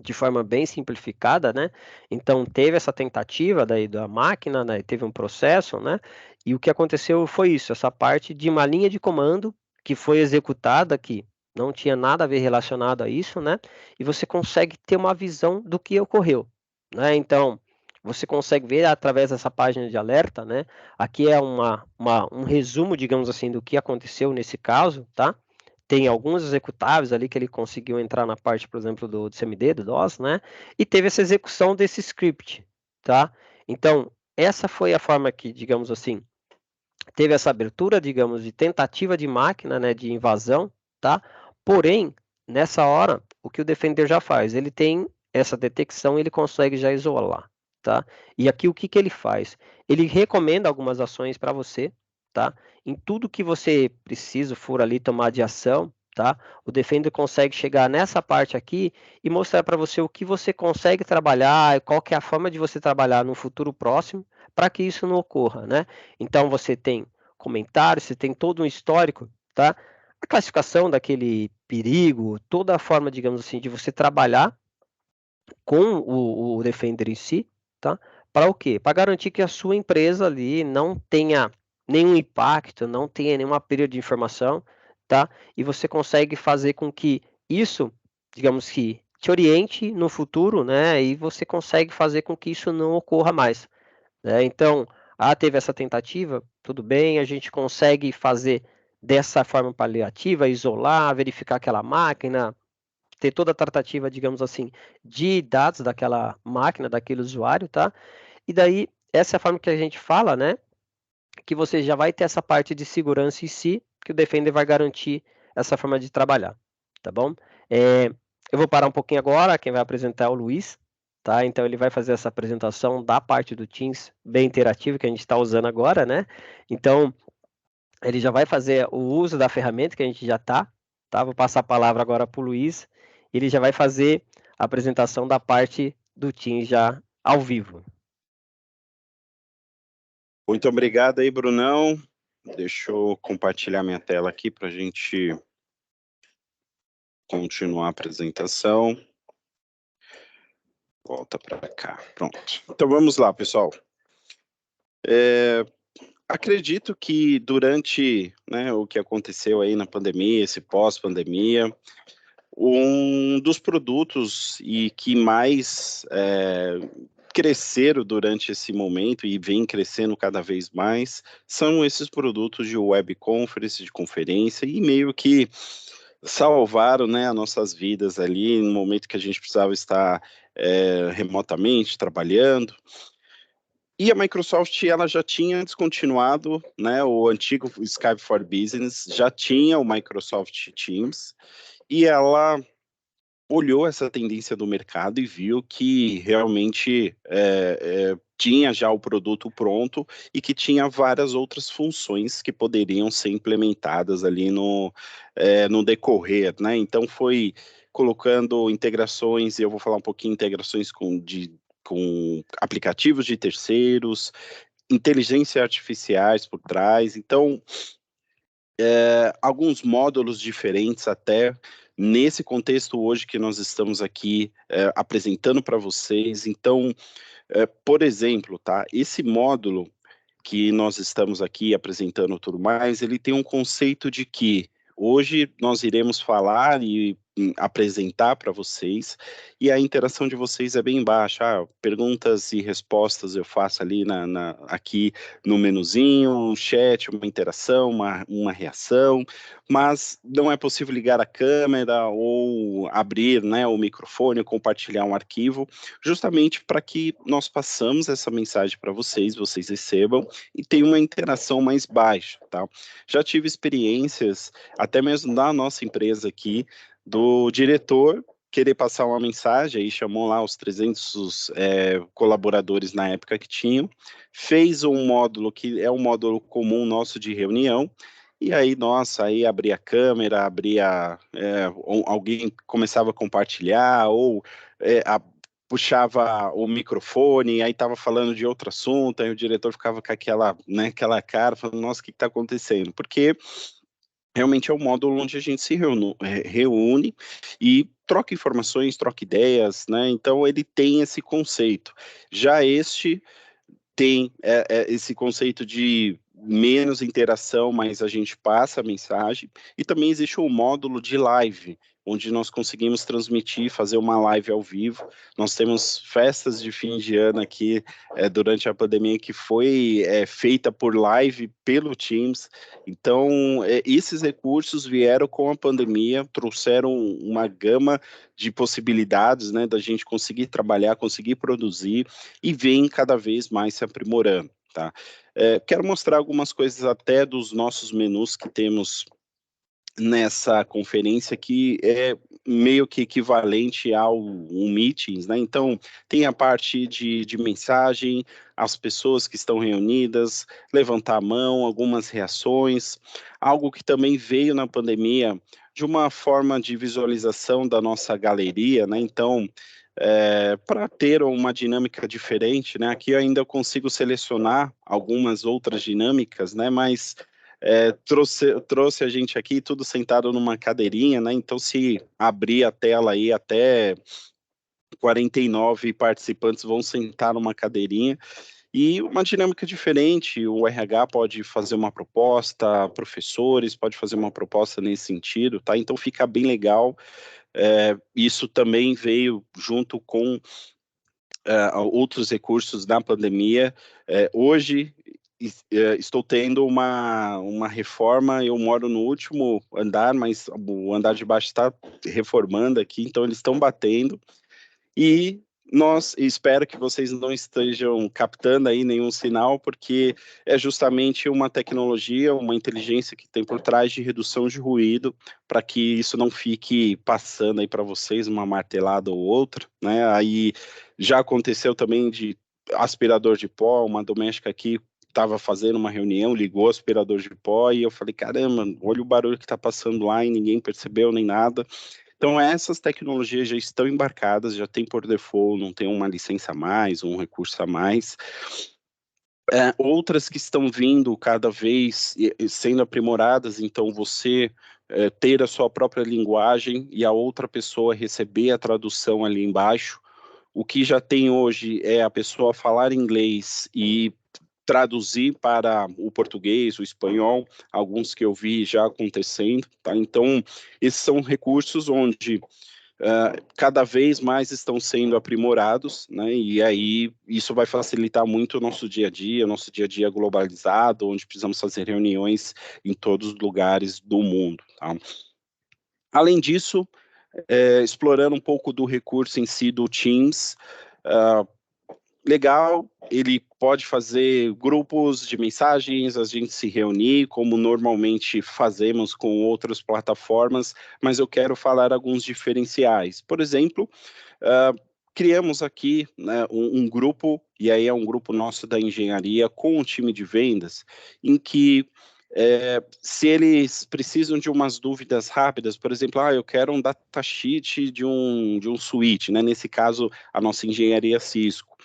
de forma bem simplificada, né? Então teve essa tentativa daí da máquina, né? Teve um processo, né? E o que aconteceu foi isso, essa parte de uma linha de comando que foi executada que não tinha nada a ver relacionado a isso, né? E você consegue ter uma visão do que ocorreu, né? Então você consegue ver através dessa página de alerta, né? Aqui é um resumo, digamos assim, do que aconteceu nesse caso, tá? Tem alguns executáveis ali que ele conseguiu entrar na parte, por exemplo, do CMD, do DOS, né? E teve essa execução desse script, tá? Então, essa foi a forma que, digamos assim, teve essa abertura, digamos, de tentativa de máquina, né, de invasão, tá? Porém, nessa hora, o que o Defender já faz? Ele tem essa detecção, ele consegue já isolar, tá? E aqui o que que ele faz? Ele recomenda algumas ações para você, tá? Em tudo que você precisa for ali tomar de ação, tá? O Defender consegue chegar nessa parte aqui e mostrar para você o que você consegue trabalhar, qual que é a forma de você trabalhar no futuro próximo para que isso não ocorra, né? Então você tem comentários, você tem todo um histórico, tá? A classificação daquele perigo, toda a forma, digamos assim, de você trabalhar com o Defender em si, tá? Para o quê? Para garantir que a sua empresa ali não tenha nenhum impacto, não tenha nenhuma perda de informação, tá? E você consegue fazer com que isso, digamos que, te oriente no futuro, né? E você consegue fazer com que isso não ocorra mais, né? Então, teve essa tentativa, tudo bem, a gente consegue fazer dessa forma paliativa, isolar, verificar aquela máquina, ter toda a tratativa, digamos assim, de dados daquela máquina, daquele usuário, tá? E daí, essa é a forma que a gente fala, né? Que você já vai ter essa parte de segurança em si, que o Defender vai garantir essa forma de trabalhar, tá bom? Eu vou parar um pouquinho agora, quem vai apresentar é o Luiz, tá? Então ele vai fazer essa apresentação da parte do Teams bem interativa que a gente está usando agora, né? Então ele já vai fazer o uso da ferramenta que a gente já tá? Vou passar a palavra agora para o Luiz, ele já vai fazer a apresentação da parte do Teams já ao vivo. Muito obrigado aí, Brunão. Deixa eu compartilhar minha tela aqui para a gente continuar a apresentação. Volta para cá, pronto. Então vamos lá, pessoal. Acredito que durante, né, o que aconteceu aí na pandemia, esse pós-pandemia, um dos produtos e que mais cresceram durante esse momento e vem crescendo cada vez mais são esses produtos de web conference, de conferência, e meio que salvaram, né, as nossas vidas ali no momento que a gente precisava estar remotamente trabalhando. E a Microsoft, ela já tinha descontinuado, né, o antigo Skype for Business, já tinha o Microsoft Teams, e ela olhou essa tendência do mercado e viu que realmente tinha já o produto pronto e que tinha várias outras funções que poderiam ser implementadas ali no decorrer, né? Então foi colocando integrações, e eu vou falar um pouquinho de integrações com aplicativos de terceiros, inteligência artificiais por trás, então alguns módulos diferentes até nesse contexto hoje que nós estamos aqui apresentando para vocês. Então, por exemplo, tá? Esse módulo que nós estamos aqui apresentando tudo mais, ele tem um conceito de que hoje nós iremos falar e apresentar para vocês, e a interação de vocês é bem baixa. Perguntas e respostas eu faço ali aqui no menuzinho, um chat, uma interação, uma reação, mas não é possível ligar a câmera ou abrir, né, o microfone, compartilhar um arquivo, justamente para que nós passamos essa mensagem para vocês recebam e tenham uma interação mais baixa, tá? Já tive experiências, até mesmo na nossa empresa aqui, do diretor querer passar uma mensagem, aí chamou lá os 300 colaboradores na época que tinham, fez um módulo que é um módulo comum nosso de reunião, e aí, nossa, aí abria a câmera, alguém começava a compartilhar, ou puxava o microfone, aí estava falando de outro assunto, aí o diretor ficava com aquela cara, falando, nossa, o que está acontecendo? Porque realmente é um módulo onde a gente se reúne e troca informações, troca ideias, né? Então ele tem esse conceito. Já este tem esse conceito de menos interação, mas a gente passa a mensagem, e também existe um módulo de live, onde nós conseguimos transmitir, fazer uma live ao vivo. Nós temos festas de fim de ano aqui durante a pandemia que foi feita por live pelo Teams. Então, esses recursos vieram com a pandemia, trouxeram uma gama de possibilidades, né, da gente conseguir trabalhar, conseguir produzir, e vem cada vez mais se aprimorando, tá? Quero mostrar algumas coisas até dos nossos menus que temos nessa conferência, que é meio que equivalente ao Meetings, né? Então, tem a parte de mensagem, as pessoas que estão reunidas, levantar a mão, algumas reações, algo que também veio na pandemia de uma forma de visualização da nossa galeria, né? Então, para ter uma dinâmica diferente, né? Aqui eu ainda consigo selecionar algumas outras dinâmicas, né? Mas trouxe a gente aqui tudo sentado numa cadeirinha, né? Então, se abrir a tela aí, até 49 participantes vão sentar numa cadeirinha, e uma dinâmica diferente. O RH pode fazer uma proposta, professores pode fazer uma proposta nesse sentido, tá? Então fica bem legal. Isso também veio junto com outros recursos da pandemia. Hoje estou tendo uma reforma, eu moro no último andar, mas o andar de baixo está reformando aqui, então eles estão batendo, e espero que vocês não estejam captando aí nenhum sinal, porque é justamente uma tecnologia, uma inteligência que tem por trás de redução de ruído, para que isso não fique passando aí para vocês uma martelada ou outra, né? Aí já aconteceu também de aspirador de pó, uma doméstica aqui estava fazendo uma reunião, ligou o aspirador de pó e eu falei, caramba, olha o barulho que está passando lá e ninguém percebeu nem nada. Então, essas tecnologias já estão embarcadas, já tem por default, não tem uma licença a mais, um recurso a mais. Outras que estão vindo cada vez sendo aprimoradas, então você ter a sua própria linguagem e a outra pessoa receber a tradução ali embaixo. O que já tem hoje é a pessoa falar inglês e traduzir para o português, o espanhol, alguns que eu vi já acontecendo, tá? Então, esses são recursos onde cada vez mais estão sendo aprimorados, né? E aí isso vai facilitar muito o nosso dia a dia globalizado, onde precisamos fazer reuniões em todos os lugares do mundo, tá? Além disso, explorando um pouco do recurso em si do Teams, legal, ele pode fazer grupos de mensagens, a gente se reunir, como normalmente fazemos com outras plataformas, mas eu quero falar alguns diferenciais. Por exemplo, criamos aqui, né, um grupo, e aí é um grupo nosso da engenharia, com o time de vendas, em que se eles precisam de umas dúvidas rápidas, por exemplo, eu quero um datasheet de um switch, né? Nesse caso, a nossa engenharia Cisco.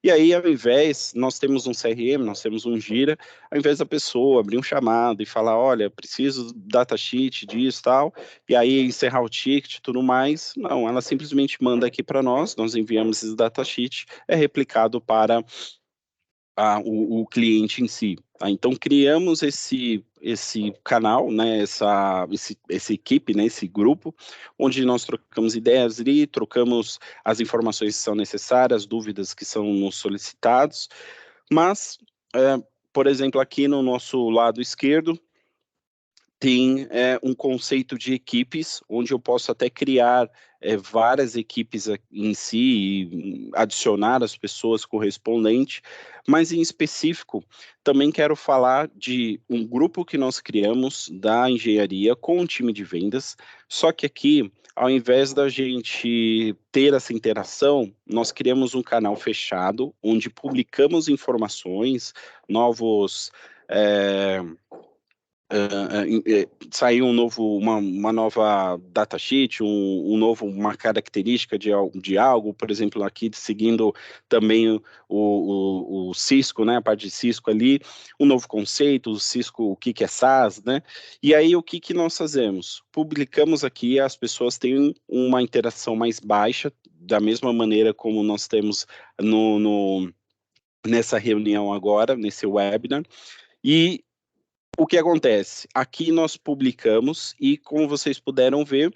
E aí, ao invés, nós temos um CRM, nós temos um Gira, ao invés da pessoa abrir um chamado e falar, olha, preciso do datasheet disso e tal, e aí encerrar o ticket e tudo mais, não, ela simplesmente manda aqui para nós enviamos esse datasheet, é replicado para o cliente em si. Tá? Então, criamos esse canal, né, essa equipe, né, esse grupo, onde nós trocamos ideias ali, trocamos as informações que são necessárias, dúvidas que são nos solicitados, mas, por exemplo, aqui no nosso lado esquerdo, tem um conceito de equipes, onde eu posso até criar várias equipes em si e adicionar as pessoas correspondentes, mas em específico, também quero falar de um grupo que nós criamos da engenharia com o time de vendas, só que aqui, ao invés da gente ter essa interação, nós criamos um canal fechado, onde publicamos informações, novos... saiu uma nova datasheet, uma característica de algo, por exemplo, aqui seguindo também o Cisco, né, a parte de Cisco ali, um novo conceito, o Cisco, o que é SaaS, né, e aí o que nós fazemos? Publicamos aqui, as pessoas têm uma interação mais baixa, da mesma maneira como nós temos nessa reunião agora, nesse webinar, e o que acontece? Aqui nós publicamos e, como vocês puderam ver,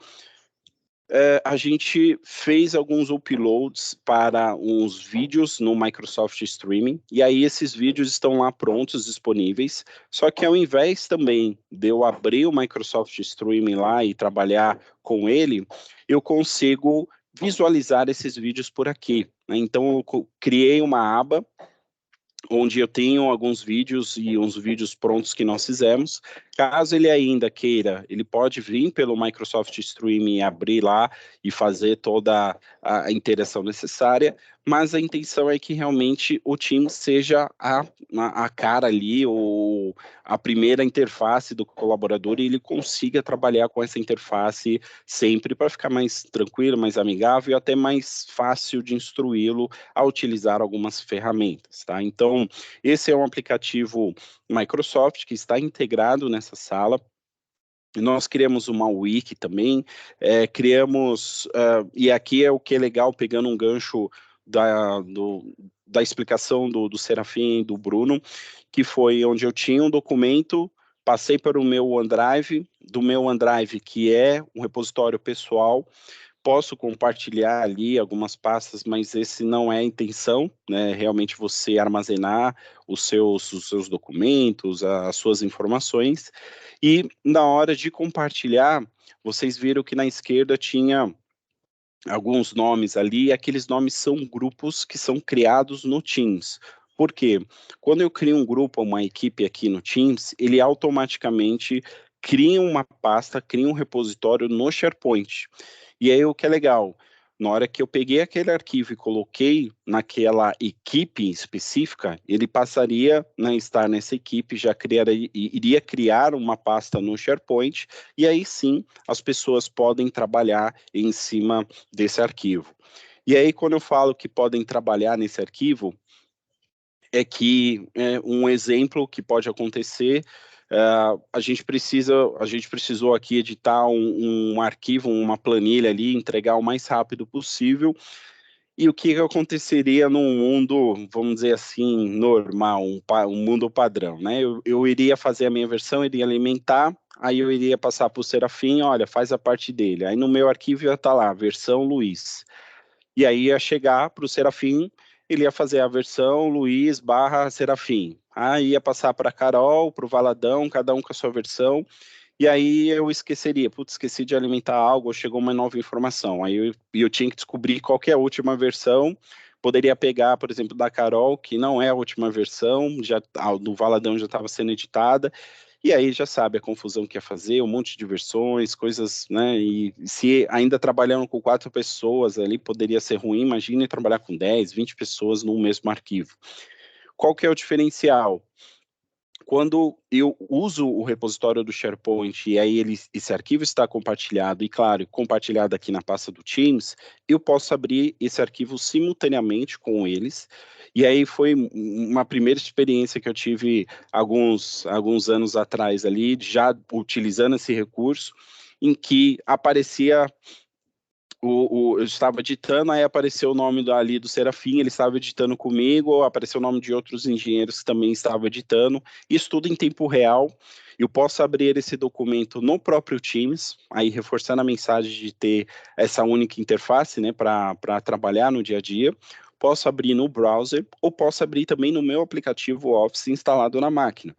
a gente fez alguns uploads para uns vídeos no Microsoft Streaming, e aí esses vídeos estão lá prontos, disponíveis, só que ao invés também de eu abrir o Microsoft Streaming lá e trabalhar com ele, eu consigo visualizar esses vídeos por aqui, né? Então eu criei uma aba onde eu tenho alguns vídeos e uns vídeos prontos que nós fizemos. Caso ele ainda queira, ele pode vir pelo Microsoft Streaming e abrir lá e fazer toda a interação necessária, mas a intenção é que realmente o Teams seja a cara ali, ou a primeira interface do colaborador, e ele consiga trabalhar com essa interface sempre para ficar mais tranquilo, mais amigável e até mais fácil de instruí-lo a utilizar algumas ferramentas, tá? Então, esse é um aplicativo Microsoft que está integrado nessa sala. Nós criamos uma wiki também, e aqui é o que é legal, pegando um gancho da explicação do Serafim e do Bruno, que foi onde eu tinha um documento, passei para o meu OneDrive, do meu OneDrive, que é um repositório pessoal, posso compartilhar ali algumas pastas, mas esse não é a intenção, né? Realmente você armazenar os seus documentos, as suas informações, e na hora de compartilhar, vocês viram que na esquerda tinha alguns nomes ali, aqueles nomes são grupos que são criados no Teams. Por quê? Quando eu crio um grupo, uma equipe aqui no Teams, ele automaticamente cria uma pasta, cria um repositório no SharePoint. E aí o que é legal, na hora que eu peguei aquele arquivo e coloquei naquela equipe específica, ele passaria a estar nessa equipe, iria criar uma pasta no SharePoint, e aí sim as pessoas podem trabalhar em cima desse arquivo. E aí, quando eu falo que podem trabalhar nesse arquivo, é que um exemplo que pode acontecer, a gente precisou aqui editar um arquivo, uma planilha ali, entregar o mais rápido possível, e o que aconteceria num mundo, vamos dizer assim, normal, um mundo padrão, né? Eu iria fazer a minha versão, iria alimentar, aí eu iria passar para o Serafim, olha, faz a parte dele. Aí no meu arquivo ia estar lá, versão Luiz. E aí ia chegar para o Serafim, ele ia fazer a versão Luiz/Serafim. Aí ia passar para a Carol, para o Valadão, cada um com a sua versão. E aí eu esqueceria, putz, esqueci de alimentar algo, ou chegou uma nova informação. Aí eu tinha que descobrir qual que é a última versão. Poderia pegar, por exemplo, da Carol, que não é a última versão, a do Valadão já estava sendo editada, e aí já sabe a confusão que ia fazer, um monte de versões, coisas, né? E se ainda trabalhando com 4 pessoas ali, poderia ser ruim, imagine trabalhar com 10, 20 pessoas no mesmo arquivo. Qual que é o diferencial? Quando eu uso o repositório do SharePoint e aí esse arquivo está compartilhado, e claro, compartilhado aqui na pasta do Teams, eu posso abrir esse arquivo simultaneamente com eles, e aí foi uma primeira experiência que eu tive alguns anos atrás ali, já utilizando esse recurso, em que aparecia eu estava editando, aí apareceu o nome ali do Serafim, ele estava editando comigo, apareceu o nome de outros engenheiros que também estavam editando, isso tudo em tempo real. Eu posso abrir esse documento no próprio Teams, aí reforçando a mensagem de ter essa única interface, né, para trabalhar no dia a dia. Posso abrir no browser, ou posso abrir também no meu aplicativo Office instalado na máquina.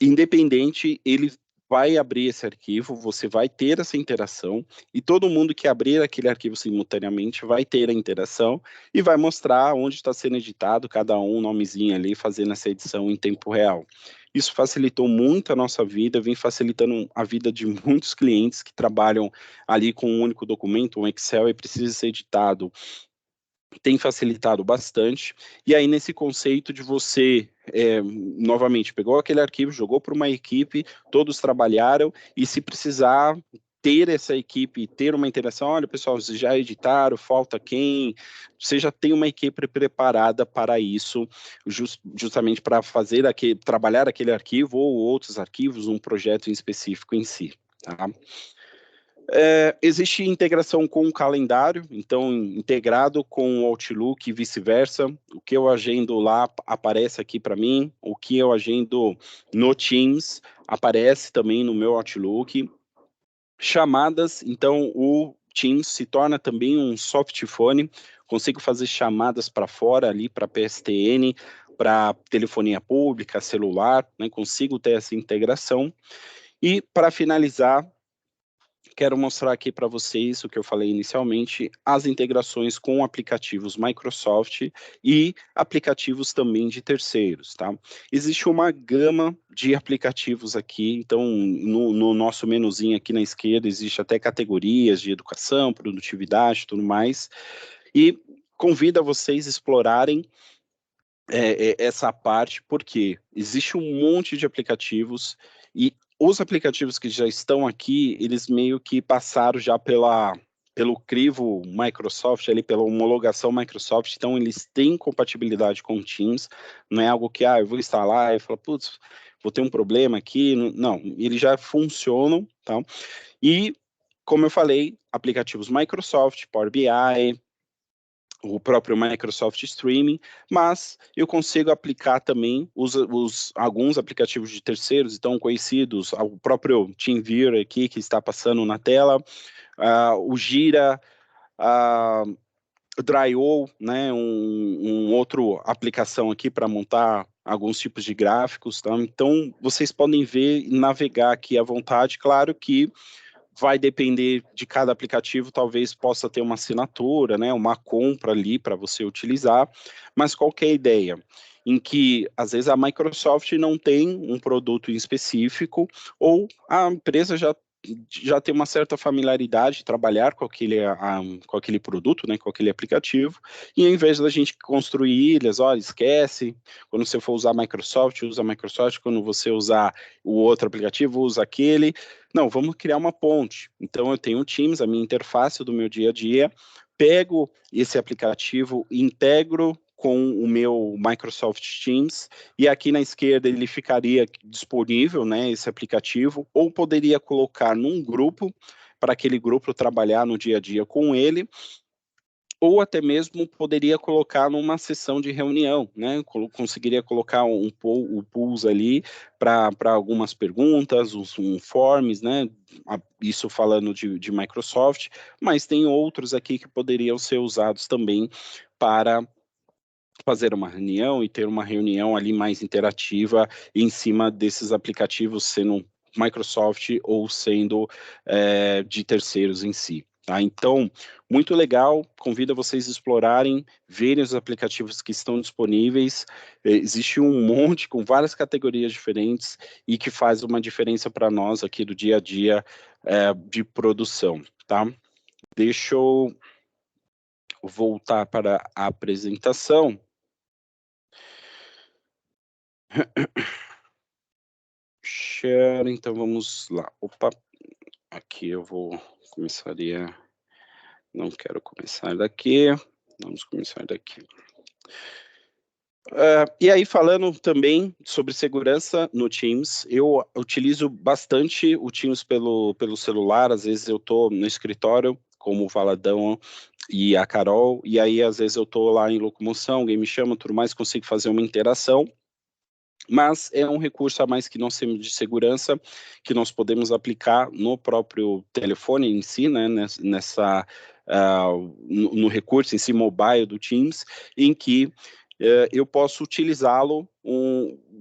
Independente, ele vai abrir esse arquivo, você vai ter essa interação, e todo mundo que abrir aquele arquivo simultaneamente vai ter a interação e vai mostrar onde está sendo editado, cada um nomezinho ali, fazendo essa edição em tempo real. Isso facilitou muito a nossa vida, vem facilitando a vida de muitos clientes que trabalham ali com um único documento, um Excel, e precisa ser editado, tem facilitado bastante. E aí, nesse conceito de você, novamente, pegou aquele arquivo, jogou para uma equipe, todos trabalharam, e se precisar ter essa equipe, ter uma interação, olha, pessoal, vocês já editaram, falta quem? Você já tem uma equipe preparada para isso, justamente para fazer trabalhar aquele arquivo ou outros arquivos, um projeto em específico em si, tá? Existe integração com o calendário, então integrado com o Outlook e vice-versa. O que eu agendo lá aparece aqui para mim, o que eu agendo no Teams aparece também no meu Outlook. Chamadas, então o Teams se torna também um softphone, consigo fazer chamadas para fora ali, para PSTN, para telefonia pública, celular, né, consigo ter essa integração. E para finalizar, quero mostrar aqui para vocês o que eu falei inicialmente, as integrações com aplicativos Microsoft e aplicativos também de terceiros, tá? Existe uma gama de aplicativos aqui, então no nosso menuzinho aqui na esquerda existe até categorias de educação, produtividade e tudo mais, e convido a vocês a explorarem essa parte, porque existe um monte de aplicativos e os aplicativos que já estão aqui, eles meio que passaram já pelo crivo Microsoft, ali pela homologação Microsoft, então eles têm compatibilidade com Teams, não é algo que, eu vou instalar e falar, putz, vou ter um problema aqui, não, eles já funcionam, tá? E, como eu falei, aplicativos Microsoft, Power BI, o próprio Microsoft Streaming, mas eu consigo aplicar também alguns aplicativos de terceiros, então conhecidos, o próprio TeamViewer aqui, que está passando na tela, o Gira, o Drywall, né, outro aplicação aqui para montar alguns tipos de gráficos, tá? Então, vocês podem ver e navegar aqui à vontade, claro que vai depender de cada aplicativo, talvez possa ter uma assinatura, né, uma compra ali para você utilizar, mas qualquer ideia em que, às vezes, a Microsoft não tem um produto em específico, ou a empresa já tem uma certa familiaridade de trabalhar com aquele produto, né, com aquele aplicativo, e ao invés da gente construir ilhas, olha, esquece, quando você for usar Microsoft, usa Microsoft, quando você usar o outro aplicativo, usa aquele. Não, vamos criar uma ponte. Então, eu tenho o Teams, a minha interface do meu dia a dia, pego esse aplicativo, integro com o meu Microsoft Teams, e aqui na esquerda ele ficaria disponível, né, esse aplicativo, ou poderia colocar num grupo, para aquele grupo trabalhar no dia a dia com ele, ou até mesmo poderia colocar numa sessão de reunião, né? Conseguiria colocar um pools ali para algumas perguntas, um forms, né? Isso falando de Microsoft, mas tem outros aqui que poderiam ser usados também para fazer uma reunião e ter uma reunião ali mais interativa em cima desses aplicativos, sendo Microsoft ou sendo de terceiros em si. Tá? Então, muito legal, convido vocês a explorarem, verem os aplicativos que estão disponíveis, existe um monte com várias categorias diferentes e que faz uma diferença para nós aqui do dia a dia de produção, tá? Deixa eu voltar para a apresentação. Share, então vamos lá. Opa, aqui eu começaria, não quero começar daqui, vamos começar daqui. E aí, falando também sobre segurança no Teams, eu utilizo bastante o Teams pelo celular, às vezes eu estou no escritório, como o Valadão e a Carol, e aí às vezes eu estou lá em locomoção, alguém me chama, tudo mais, consigo fazer uma interação, mas é um recurso a mais que nós temos de segurança, que nós podemos aplicar no próprio telefone em si, né, no recurso em si mobile do Teams, em que eu posso utilizá-lo,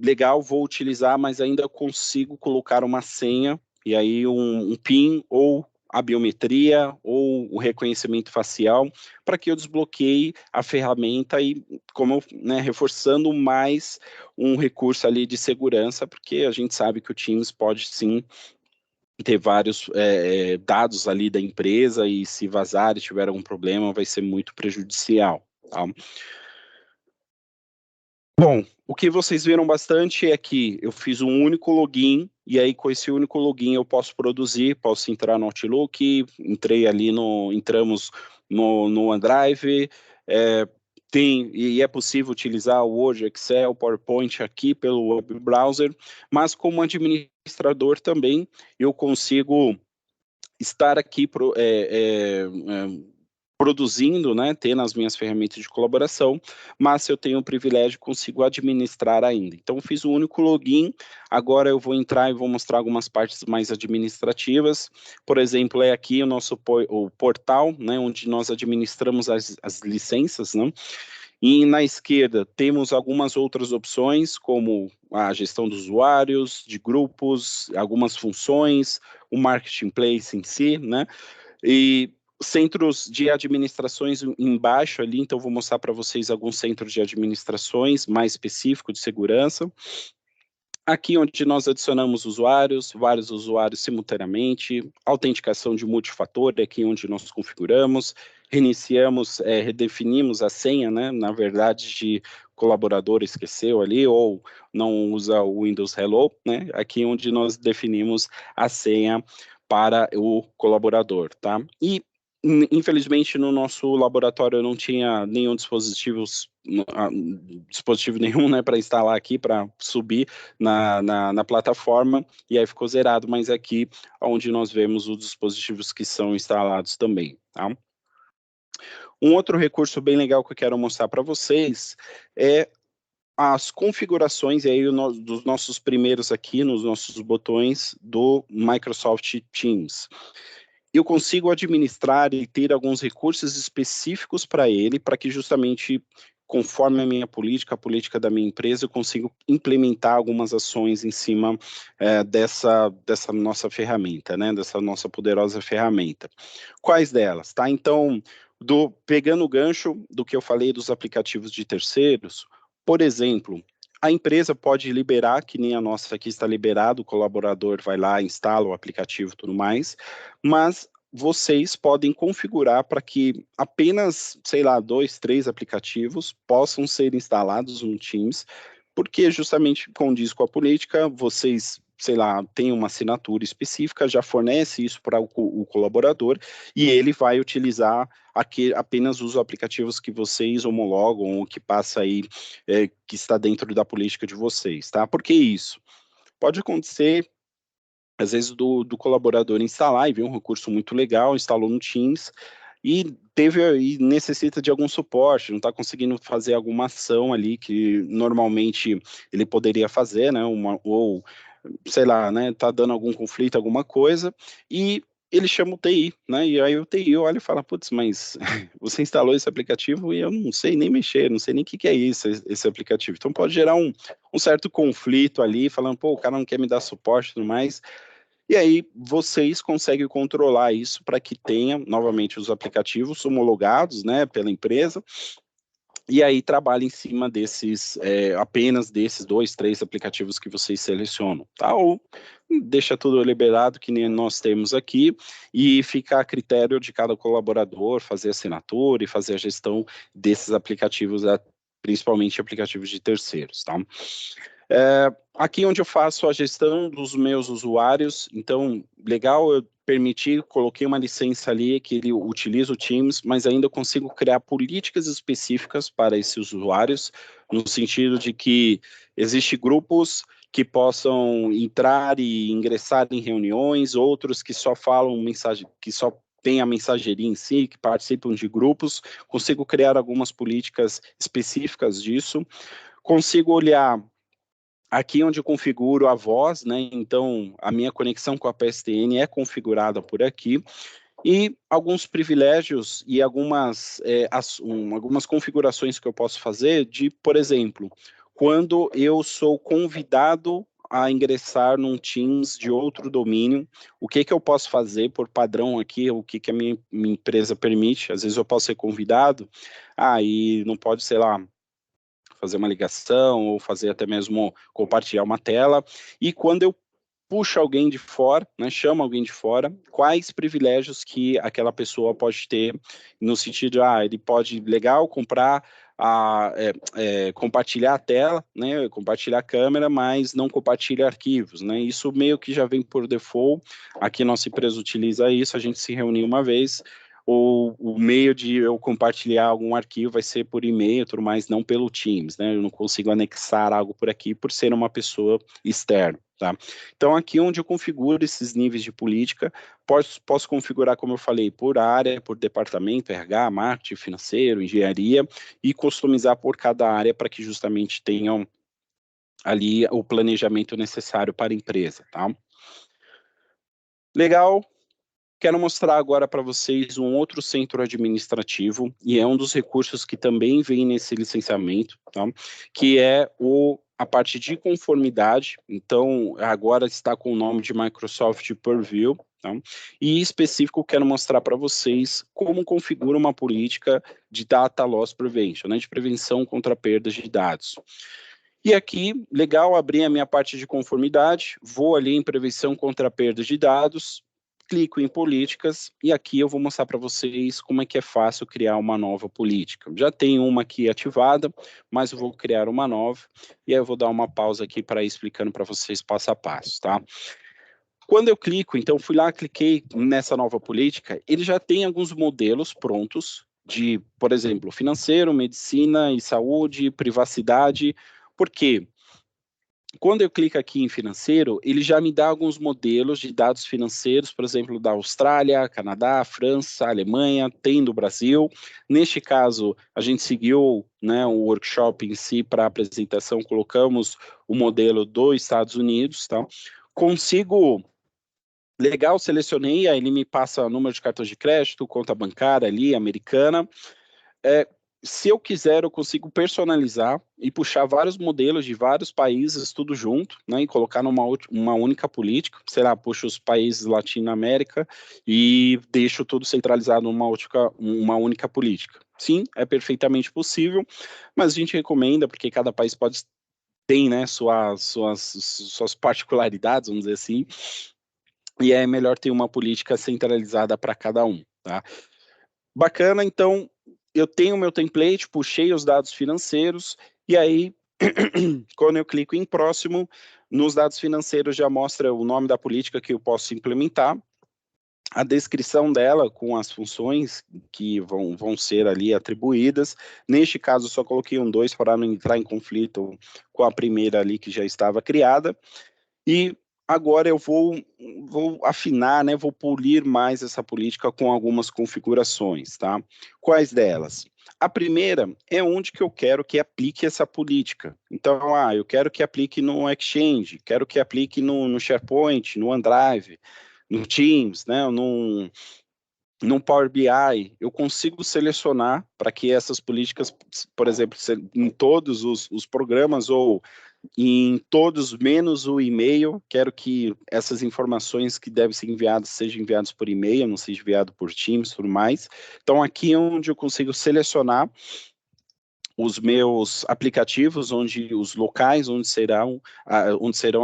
legal, vou utilizar, mas ainda consigo colocar uma senha, e aí um PIN ou a biometria ou o reconhecimento facial, para que eu desbloqueie a ferramenta e, como né, reforçando mais um recurso ali de segurança, porque a gente sabe que o Teams pode sim ter vários dados ali da empresa e se vazar e tiver algum problema, vai ser muito prejudicial, tá? Bom, o que vocês viram bastante é que eu fiz um único login, e aí com esse único login eu posso produzir, posso entrar no Outlook, entramos no OneDrive, e é possível utilizar o Word, Excel, PowerPoint aqui pelo web browser, mas como administrador também eu consigo estar aqui produzindo, né, tendo as minhas ferramentas de colaboração, mas se eu tenho o privilégio, consigo administrar ainda. Então, fiz um único login, agora eu vou entrar e vou mostrar algumas partes mais administrativas. Por exemplo, é aqui o nosso o portal, né, onde nós administramos as licenças, né? E na esquerda temos algumas outras opções, como a gestão dos usuários, de grupos, algumas funções, o marketplace em si, né? E centros de administrações embaixo ali, então vou mostrar para vocês alguns centros de administrações mais específicos de segurança. Aqui onde nós adicionamos usuários, vários usuários simultaneamente, autenticação de multifator, é aqui onde nós configuramos, reiniciamos, redefinimos a senha, né, na verdade, de colaborador esqueceu ali, ou não usa o Windows Hello, né, aqui onde nós definimos a senha para o colaborador, tá? E, infelizmente, no nosso laboratório eu não tinha nenhum dispositivo nenhum, né, para instalar aqui, para subir na plataforma, e aí ficou zerado, mas aqui onde nós vemos os dispositivos que são instalados também, tá? Um outro recurso bem legal que eu quero mostrar para vocês é as configurações, e aí dos nossos primeiros aqui, nos nossos botões do Microsoft Teams. Eu consigo administrar e ter alguns recursos específicos para ele, para que justamente conforme a minha política, a política da minha empresa, eu consigo implementar algumas ações em cima dessa nossa ferramenta, né, dessa nossa poderosa ferramenta. Quais delas, tá? Então, pegando o gancho do que eu falei dos aplicativos de terceiros, por exemplo, a empresa pode liberar, que nem a nossa aqui está liberado, o colaborador vai lá, instala o aplicativo e tudo mais, mas vocês podem configurar para que apenas, sei lá, 2, 3 aplicativos possam ser instalados no Teams, porque justamente condiz com a política, vocês, sei lá, têm uma assinatura específica, já fornece isso para o colaborador, e ele vai utilizar apenas os aplicativos que vocês homologam, ou que passa aí, que está dentro da política de vocês, tá? Por que isso? Pode acontecer às vezes do colaborador instalar e ver um recurso muito legal, instalou no Teams e necessita de algum suporte, não está conseguindo fazer alguma ação ali que normalmente ele poderia fazer, né? Ou sei lá, né? Tá dando algum conflito, alguma coisa, e ele chama o TI, né? E aí o TI olha e fala, putz, mas você instalou esse aplicativo e eu não sei nem mexer, não sei nem o que é isso, esse aplicativo. Então pode gerar um certo conflito ali, falando, pô, o cara não quer me dar suporte e tudo mais. E aí vocês conseguem controlar isso para que tenha, novamente, os aplicativos homologados, né, pela empresa, e aí trabalha em cima desses, apenas desses 2, 3 aplicativos que vocês selecionam, tá? Ou deixa tudo liberado, que nem nós temos aqui, e fica a critério de cada colaborador fazer assinatura e fazer a gestão desses aplicativos, principalmente aplicativos de terceiros, tá? Aqui onde eu faço a gestão dos meus usuários, então, legal, eu coloquei uma licença ali que ele utiliza o Teams, mas ainda consigo criar políticas específicas para esses usuários, no sentido de que existem grupos que possam entrar e ingressar em reuniões, outros que só falam mensagem, que só tem a mensageria em si, que participam de grupos, consigo criar algumas políticas específicas disso, consigo olhar aqui onde eu configuro a voz, né, então a minha conexão com a PSTN é configurada por aqui, e alguns privilégios e algumas configurações que eu posso fazer de, por exemplo, quando eu sou convidado a ingressar num Teams de outro domínio, o que eu posso fazer por padrão aqui, o que a minha empresa permite, às vezes eu posso ser convidado, e não pode, sei lá, fazer uma ligação ou fazer até mesmo compartilhar uma tela, e quando eu puxo alguém de fora, né, chamo alguém de fora, quais privilégios que aquela pessoa pode ter, no sentido, ele pode, legal, comprar, compartilhar a tela, né, compartilhar a câmera, mas não compartilha arquivos, né, isso meio que já vem por default, aqui nossa empresa utiliza isso, a gente se reuniu uma vez, ou o meio de eu compartilhar algum arquivo vai ser por e-mail, tudo mais, não pelo Teams, né, eu não consigo anexar algo por aqui por ser uma pessoa externa, tá? Então, aqui onde eu configuro esses níveis de política, posso configurar, como eu falei, por área, por departamento, RH, marketing, financeiro, engenharia, e customizar por cada área para que justamente tenham ali o planejamento necessário para a empresa, tá? Legal. Quero mostrar agora para vocês um outro centro administrativo, e é um dos recursos que também vem nesse licenciamento, tá? Que é a parte de conformidade, então agora está com o nome de Microsoft Purview, tá? E em específico quero mostrar para vocês como configura uma política de Data Loss Prevention, né? De prevenção contra perdas de dados. E aqui, legal, abri a minha parte de conformidade, vou ali em prevenção contra perdas de dados, clico em políticas, e aqui eu vou mostrar para vocês como é que é fácil criar uma nova política. Já tem uma aqui ativada, mas eu vou criar uma nova, e aí eu vou dar uma pausa aqui para ir explicando para vocês passo a passo, tá? Quando eu clico, então fui lá, cliquei nessa nova política, ele já tem alguns modelos prontos de, por exemplo, financeiro, medicina e saúde, privacidade. Por quê? Quando eu clico aqui em financeiro, ele já me dá alguns modelos de dados financeiros, por exemplo, da Austrália, Canadá, França, Alemanha, tem do Brasil. Neste caso, a gente seguiu, né, o workshop em si para apresentação, colocamos o modelo dos Estados Unidos, tá? Consigo, legal, selecionei, aí ele me passa número de cartão de crédito, conta bancária ali, americana. se eu quiser, eu consigo personalizar e puxar vários modelos de vários países, tudo junto, né, e colocar uma única política, sei lá, puxo os países Latino-América e deixo tudo centralizado uma única política. Sim, é perfeitamente possível, mas a gente recomenda, porque cada país tem, né, suas particularidades, vamos dizer assim, e é melhor ter uma política centralizada para cada um, tá? Bacana, então, eu tenho meu template, puxei os dados financeiros, e aí, quando eu clico em próximo, nos dados financeiros já mostra o nome da política que eu posso implementar, a descrição dela com as funções que vão ser ali atribuídas. Neste caso, só coloquei um 2 para não entrar em conflito com a primeira ali que já estava criada, e agora eu vou afinar, né, vou polir mais essa política com algumas configurações, tá? Quais delas? A primeira é onde que eu quero que aplique essa política. Então, eu quero que aplique no Exchange, quero que aplique no SharePoint, no OneDrive, no Teams, né, no Power BI, eu consigo selecionar para que essas políticas, por exemplo, em todos os programas ou em todos menos o e-mail, quero que essas informações que devem ser enviadas sejam enviadas por e-mail, não seja enviado por Teams e tudo mais. Então, aqui é onde eu consigo selecionar os meus aplicativos, os locais onde serão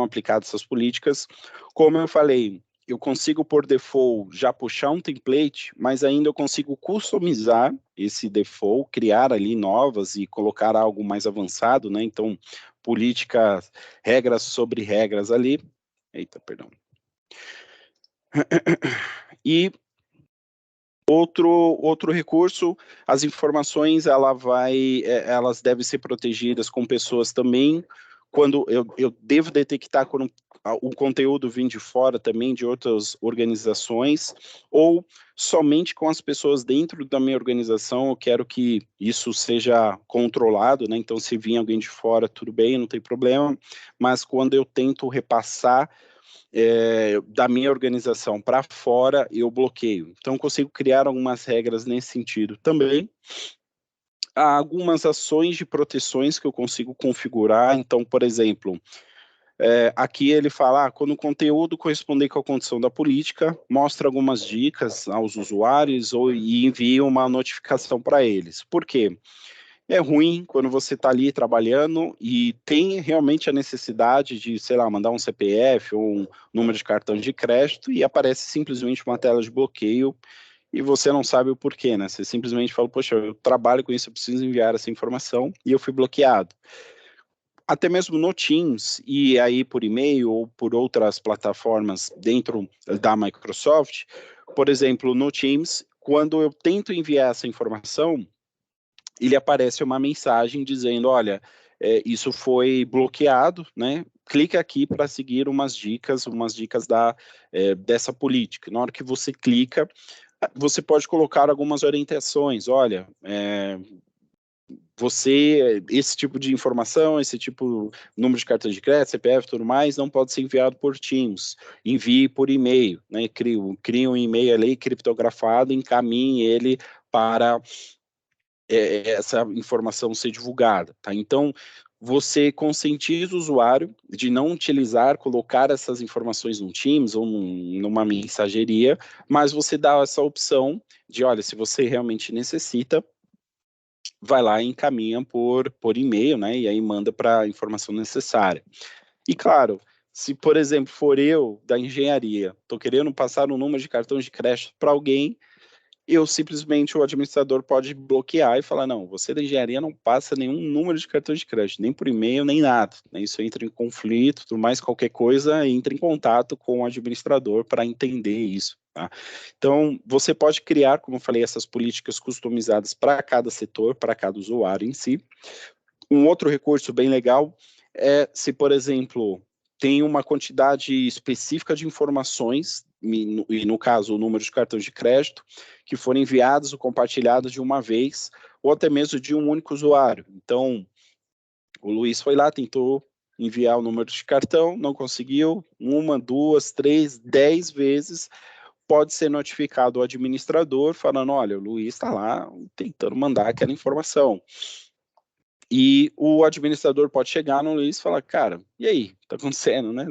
aplicadas essas políticas. Como eu falei, eu consigo, por default, já puxar um template, mas ainda eu consigo customizar esse default, criar ali novas e colocar algo mais avançado, né? Então, políticas, regras sobre regras ali. Eita, perdão. E outro recurso, as informações, elas devem ser protegidas com pessoas também, quando eu devo detectar quando o conteúdo vem de fora também, de outras organizações, ou somente com as pessoas dentro da minha organização, eu quero que isso seja controlado, né? Então, se vir alguém de fora, tudo bem, não tem problema, mas quando eu tento repassar da minha organização para fora, eu bloqueio. Então, consigo criar algumas regras nesse sentido também. Há algumas ações de proteções que eu consigo configurar. Então, por exemplo, aqui ele fala, quando o conteúdo corresponder com a condição da política, mostra algumas dicas aos usuários e envia uma notificação para eles. Por quê? É ruim quando você está ali trabalhando e tem realmente a necessidade de, sei lá, mandar um CPF ou um número de cartão de crédito e aparece simplesmente uma tela de bloqueio e você não sabe o porquê, né? Você simplesmente fala, poxa, eu trabalho com isso, eu preciso enviar essa informação e eu fui bloqueado. Até mesmo no Teams e aí por e-mail ou por outras plataformas dentro da Microsoft, por exemplo, no Teams, quando eu tento enviar essa informação, ele aparece uma mensagem dizendo, olha, isso foi bloqueado, né? Clica aqui para seguir umas dicas dessa política. Na hora que você clica, você pode colocar algumas orientações, olha, esse tipo de informação, esse tipo, número de cartão de crédito, CPF e tudo mais, não pode ser enviado por Teams, envie por e-mail, né? Crie um e-mail ali criptografado, encaminhe ele para essa informação ser divulgada, tá? Então, você conscientiza o usuário de não utilizar, colocar essas informações no Teams ou numa mensageria, mas você dá essa opção de, olha, se você realmente necessita, vai lá e encaminha por e-mail, né? E aí manda para a informação necessária. E claro, se, por exemplo, for eu da engenharia, estou querendo passar um número de cartão de crédito para alguém, o administrador pode bloquear e falar, não, você da engenharia não passa nenhum número de cartão de crédito, nem por e-mail, nem nada. Isso entra em conflito, tudo mais, qualquer coisa, entra em contato com o administrador para entender isso. Tá? Então, você pode criar, como eu falei, essas políticas customizadas para cada setor, para cada usuário em si. Um outro recurso bem legal é se, por exemplo, tem uma quantidade específica de informações, e no caso o número de cartões de crédito, que foram enviados ou compartilhados de uma vez, ou até mesmo de um único usuário. Então, o Luiz foi lá, tentou enviar o número de cartão, não conseguiu, 1, 2, 3, 10 vezes, pode ser notificado o administrador falando, olha, o Luiz está lá tentando mandar aquela informação. E o administrador pode chegar no Luiz e falar, cara, e aí, o que está acontecendo, né?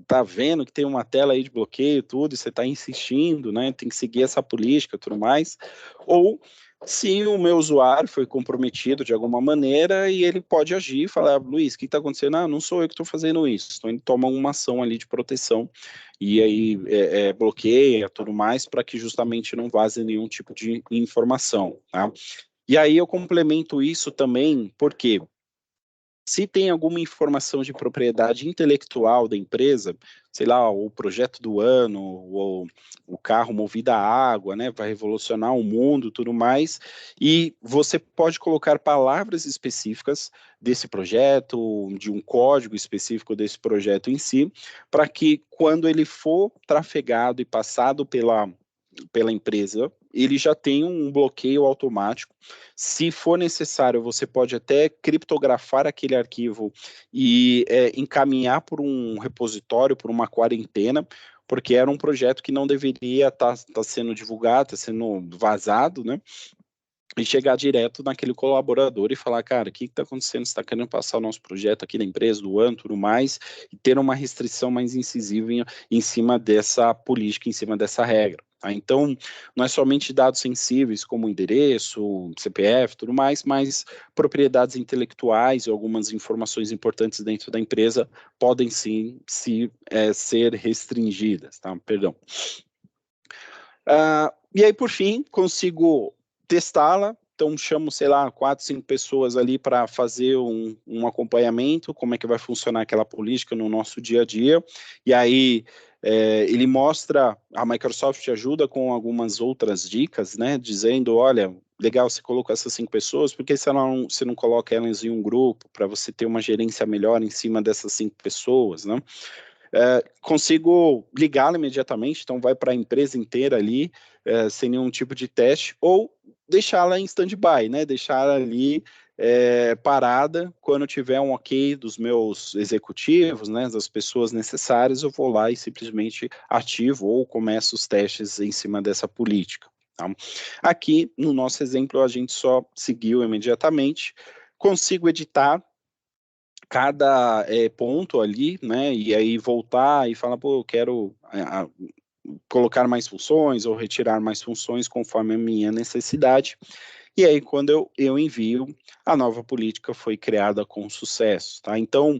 Tá vendo que tem uma tela aí de bloqueio, tudo, e você está insistindo, né? Tem que seguir essa política e tudo mais. Ou se o meu usuário foi comprometido de alguma maneira e ele pode agir e falar, Luiz, o que está acontecendo? Ah, não sou eu que estou fazendo isso. Então ele toma uma ação ali de proteção e aí bloqueia tudo mais para que justamente não vaze nenhum tipo de informação, tá? E aí eu complemento isso também, porque se tem alguma informação de propriedade intelectual da empresa, sei lá, o projeto do ano, ou o carro movido a água, né, vai revolucionar o mundo, tudo mais, e você pode colocar palavras específicas desse projeto, de um código específico desse projeto em si, para que quando ele for trafegado e passado pela empresa, ele já tem um bloqueio automático. Se for necessário, você pode até criptografar aquele arquivo e encaminhar por um repositório, por uma quarentena, porque era um projeto que não deveria estar sendo divulgado, está sendo vazado, né? E chegar direto naquele colaborador e falar, cara, o que está acontecendo? Você está querendo passar o nosso projeto aqui na empresa, do ano, tudo mais, e ter uma restrição mais incisiva em cima dessa política, em cima dessa regra. Tá? Então, não é somente dados sensíveis como endereço, CPF, tudo mais, mas propriedades intelectuais e algumas informações importantes dentro da empresa podem sim ser restringidas, tá? Perdão. E aí, por fim, consigo testá-la, então chamo, sei lá, 4, 5 pessoas ali para fazer um acompanhamento, como é que vai funcionar aquela política no nosso dia a dia, e aí ele mostra, a Microsoft ajuda com algumas outras dicas, né, dizendo, olha, legal, você colocou essas 5 pessoas, por que você não coloca elas em um grupo, para você ter uma gerência melhor em cima dessas 5 pessoas, né? Consigo ligá-la imediatamente, então vai para a empresa inteira ali, sem nenhum tipo de teste, ou deixá-la em stand-by, né? Deixá-la ali parada, quando tiver um ok dos meus executivos, né, das pessoas necessárias, eu vou lá e simplesmente ativo ou começo os testes em cima dessa política. Tá? Aqui, no nosso exemplo, a gente só seguiu imediatamente, consigo editar cada ponto ali, né, e aí voltar e falar, pô, eu quero colocar mais funções ou retirar mais funções conforme a minha necessidade, e aí quando eu envio, a nova política foi criada com sucesso, tá? Então,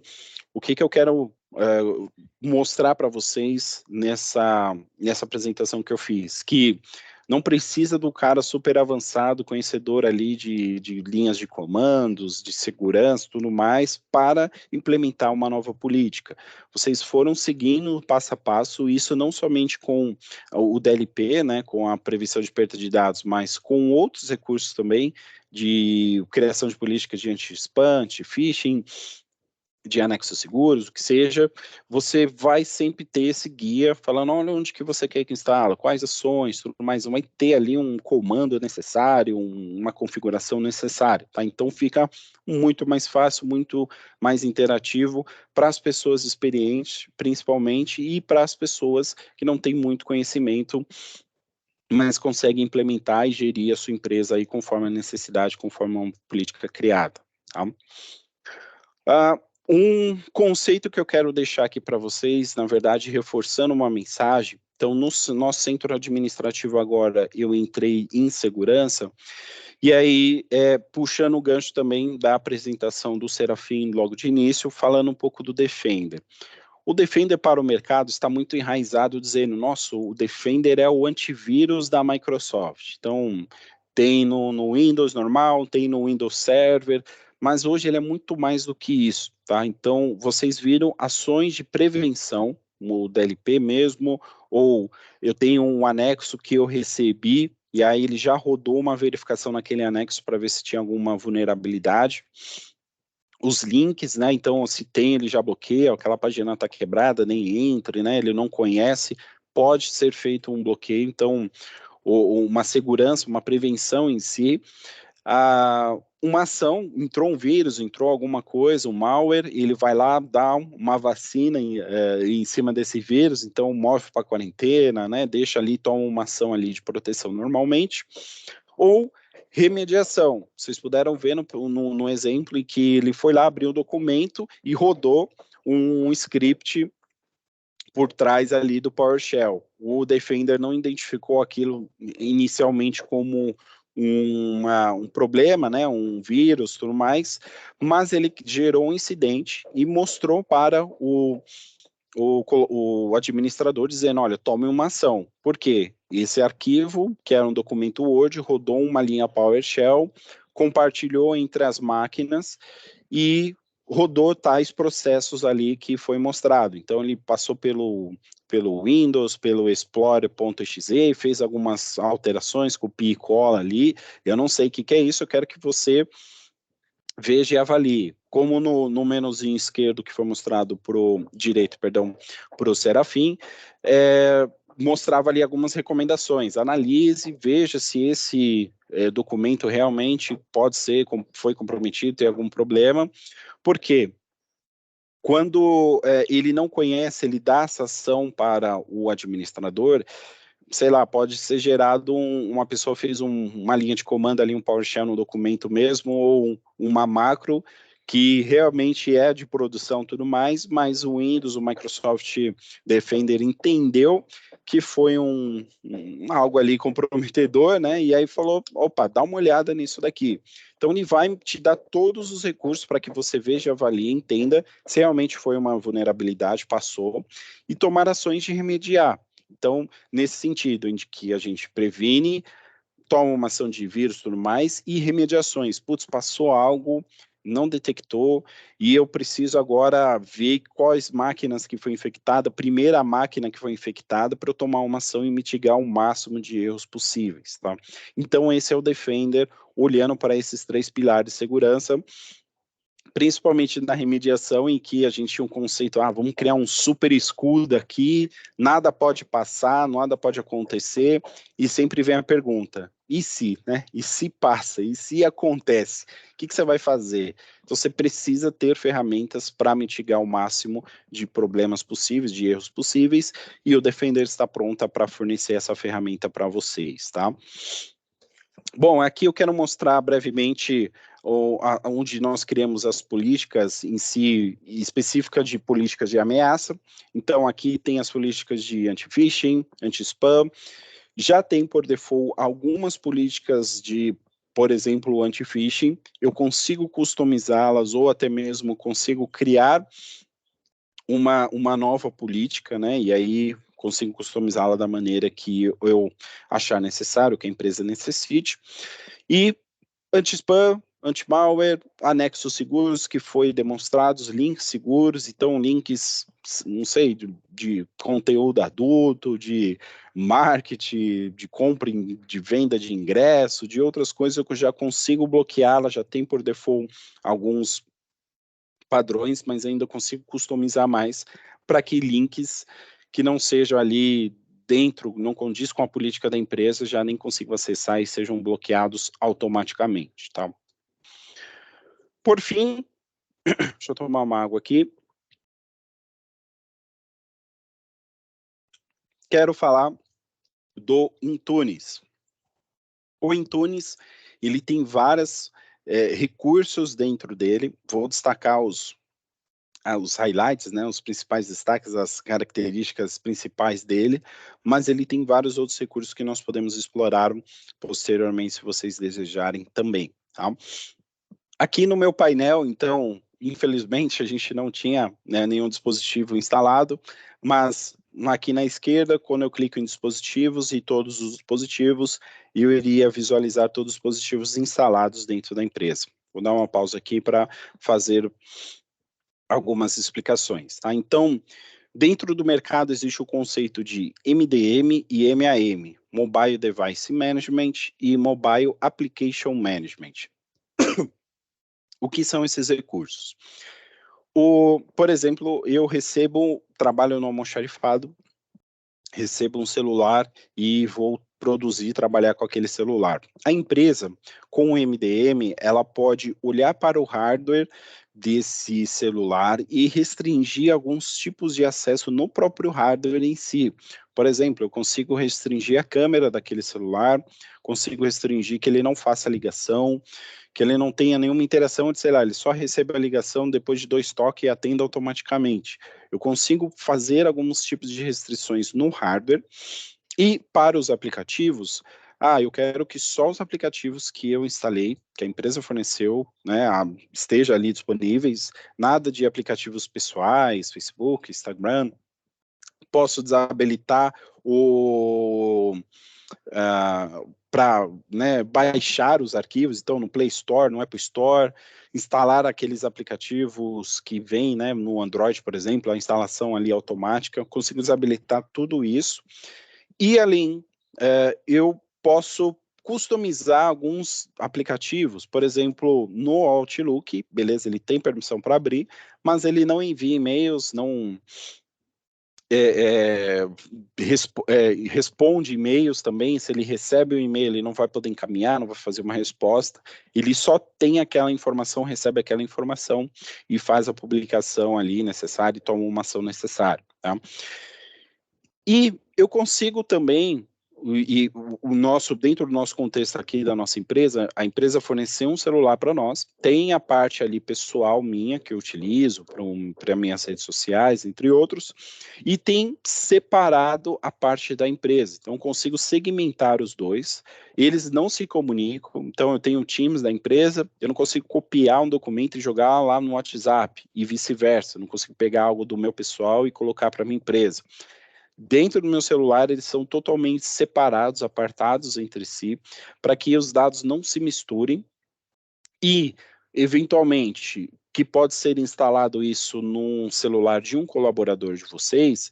o que eu quero mostrar para vocês nessa apresentação que eu fiz, que não precisa do cara super avançado, conhecedor ali de linhas de comandos, de segurança, tudo mais, para implementar uma nova política. Vocês foram seguindo passo a passo, isso não somente com o DLP, né, com a prevenção de perda de dados, mas com outros recursos também, de criação de políticas de anti-spam, anti-phishing, de anexos seguros, o que seja, você vai sempre ter esse guia falando, olha, onde que você quer que instala, quais ações, tudo mais, vai ter ali um comando necessário, uma configuração necessária, tá? Então fica muito mais fácil, muito mais interativo para as pessoas experientes, principalmente, e para as pessoas que não têm muito conhecimento, mas conseguem implementar e gerir a sua empresa aí conforme a necessidade, conforme uma política criada, tá? Um conceito que eu quero deixar aqui para vocês, na verdade, reforçando uma mensagem. Então, no nosso centro administrativo agora, eu entrei em segurança, e aí, puxando o gancho também da apresentação do Serafim logo de início, falando um pouco do Defender. O Defender para o mercado está muito enraizado, dizendo, nossa, o Defender é o antivírus da Microsoft. Então, tem no Windows normal, tem no Windows Server, mas hoje ele é muito mais do que isso, tá? Então, vocês viram ações de prevenção, no DLP mesmo, ou eu tenho um anexo que eu recebi, e aí ele já rodou uma verificação naquele anexo para ver se tinha alguma vulnerabilidade. Os links, né, então se tem, ele já bloqueia, aquela página está quebrada, nem entre, né, ele não conhece, pode ser feito um bloqueio, então uma segurança, uma prevenção em si. uma ação, entrou um vírus, entrou alguma coisa, um malware, ele vai lá, dá uma vacina em cima desse vírus, então move para quarentena, né, deixa ali, toma uma ação ali de proteção normalmente, ou remediação. Vocês puderam ver no exemplo em que ele foi lá, abriu o documento e rodou um script por trás ali do PowerShell. O Defender não identificou aquilo inicialmente como um problema, né, um vírus, tudo mais, mas ele gerou um incidente e mostrou para o administrador dizendo, olha, tome uma ação. Por quê? Esse arquivo, que era um documento Word, rodou uma linha PowerShell, compartilhou entre as máquinas e rodou tais processos ali que foi mostrado. Então, ele passou pelo Windows, pelo Explorer.exe, fez algumas alterações, copia e cola ali. Eu não sei o que é isso, eu quero que você veja e avalie. Como no menuzinho esquerdo que foi mostrado direito, para o Serafim, mostrava ali algumas recomendações. Analise, veja se esse documento realmente foi comprometido, tem algum problema. Por quê? Quando ele não conhece, ele dá essa ação para o administrador, sei lá, pode ser gerado uma pessoa fez uma linha de comando ali, um PowerShell no documento mesmo, ou uma macro que realmente é de produção e tudo mais, mas o Windows, o Microsoft Defender entendeu que foi algo ali comprometedor, né, e aí falou, opa, dá uma olhada nisso daqui. Então ele vai te dar todos os recursos para que você veja, avalie, entenda se realmente foi uma vulnerabilidade, passou, e tomar ações de remediar. Então, nesse sentido, em que a gente previne, toma uma ação de vírus e tudo mais, e remediações. Putz, passou algo, não detectou, e eu preciso agora ver quais máquinas que foi infectada, a primeira máquina que foi infectada, para eu tomar uma ação e mitigar o máximo de erros possíveis, tá? Então, esse é o Defender, olhando para esses 3 pilares de segurança, principalmente na remediação, em que a gente tinha um conceito, vamos criar um super escudo aqui, nada pode passar, nada pode acontecer, e sempre vem a pergunta, e se, né? E se passa? E se acontece? O que você vai fazer? Então, você precisa ter ferramentas para mitigar o máximo de problemas possíveis, de erros possíveis, e o Defender está pronta para fornecer essa ferramenta para vocês, tá? Bom, aqui eu quero mostrar brevemente onde nós criamos as políticas em si, específicas de políticas de ameaça. Então, aqui tem as políticas de anti-phishing, anti-spam. Já tem por default algumas políticas de, por exemplo, anti-phishing. Eu consigo customizá-las ou até mesmo consigo criar uma nova política, né? E aí consigo customizá-la da maneira que eu achar necessário, que a empresa necessite. E anti-spam, anti-malware, anexos seguros que foi demonstrados, links seguros, então links, não sei, de conteúdo adulto, de marketing, de compra, de venda de ingresso, de outras coisas que eu já consigo bloqueá-la, já tem por default alguns padrões, mas ainda consigo customizar mais para que links que não sejam ali dentro, não condiz com a política da empresa, já nem consigo acessar e sejam bloqueados automaticamente, tá? Por fim, deixa eu tomar uma água aqui. Quero falar do Intunes. O Intunes, ele tem vários recursos dentro dele, vou destacar os highlights, né, os principais destaques, as características principais dele, mas ele tem vários outros recursos que nós podemos explorar posteriormente, se vocês desejarem também, tá? Aqui no meu painel, então, infelizmente, a gente não tinha, né, nenhum dispositivo instalado, mas aqui na esquerda, quando eu clico em dispositivos e todos os dispositivos, eu iria visualizar todos os dispositivos instalados dentro da empresa. Vou dar uma pausa aqui para fazer algumas explicações, tá? Então, dentro do mercado existe o conceito de MDM e MAM, Mobile Device Management e Mobile Application Management. O que são esses recursos? Por exemplo, eu trabalho no almoxarifado, recebo um celular e vou produzir, trabalhar com aquele celular. A empresa, com o MDM, ela pode olhar para o hardware desse celular e restringir alguns tipos de acesso no próprio hardware em si. Por exemplo, eu consigo restringir a câmera daquele celular, consigo restringir que ele não faça ligação, que ele não tenha nenhuma interação de, sei lá, ele só recebe a ligação depois de 2 toques e atenda automaticamente. Eu consigo fazer alguns tipos de restrições no hardware. E para os aplicativos, eu quero que só os aplicativos que eu instalei, que a empresa forneceu, né, esteja ali disponíveis, nada de aplicativos pessoais, Facebook, Instagram. Posso desabilitar para, né, baixar os arquivos, então no Play Store, no Apple Store, instalar aqueles aplicativos que vêm, né, no Android, por exemplo, a instalação ali automática, consigo desabilitar tudo isso. E além, eu posso customizar alguns aplicativos, por exemplo, no Outlook, beleza, ele tem permissão para abrir, mas ele não envia e-mails, não responde e-mails também. Se ele recebe o e-mail, ele não vai poder encaminhar, não vai fazer uma resposta, ele só tem aquela informação, recebe aquela informação e faz a publicação ali necessária e toma uma ação necessária, tá? E eu consigo também, dentro do nosso contexto aqui da nossa empresa, a empresa forneceu um celular para nós, tem a parte ali pessoal minha, que eu utilizo para minhas redes sociais, entre outros, e tem separado a parte da empresa. Então, eu consigo segmentar os dois, eles não se comunicam, então eu tenho times da empresa, eu não consigo copiar um documento e jogar lá no WhatsApp, e vice-versa, eu não consigo pegar algo do meu pessoal e colocar para a minha empresa. Dentro do meu celular, eles são totalmente separados, apartados entre si, para que os dados não se misturem e, eventualmente, que pode ser instalado isso num celular de um colaborador de vocês,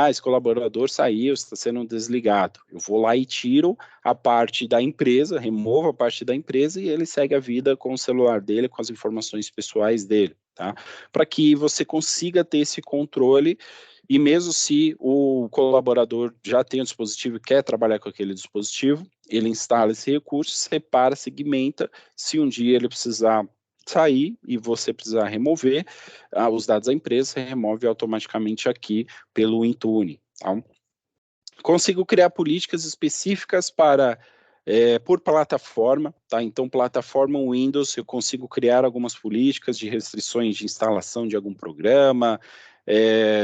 esse colaborador saiu, está sendo desligado. Eu vou lá e tiro a parte da empresa, removo a parte da empresa e ele segue a vida com o celular dele, com as informações pessoais dele, tá? Para que você consiga ter esse controle. E mesmo se o colaborador já tem um dispositivo e quer trabalhar com aquele dispositivo, ele instala esse recurso, separa, segmenta. Se um dia ele precisar sair e você precisar remover os dados da empresa, você remove automaticamente aqui pelo Intune. Tá? Consigo criar políticas específicas para por plataforma, tá? Então, plataforma Windows, eu consigo criar algumas políticas de restrições de instalação de algum programa,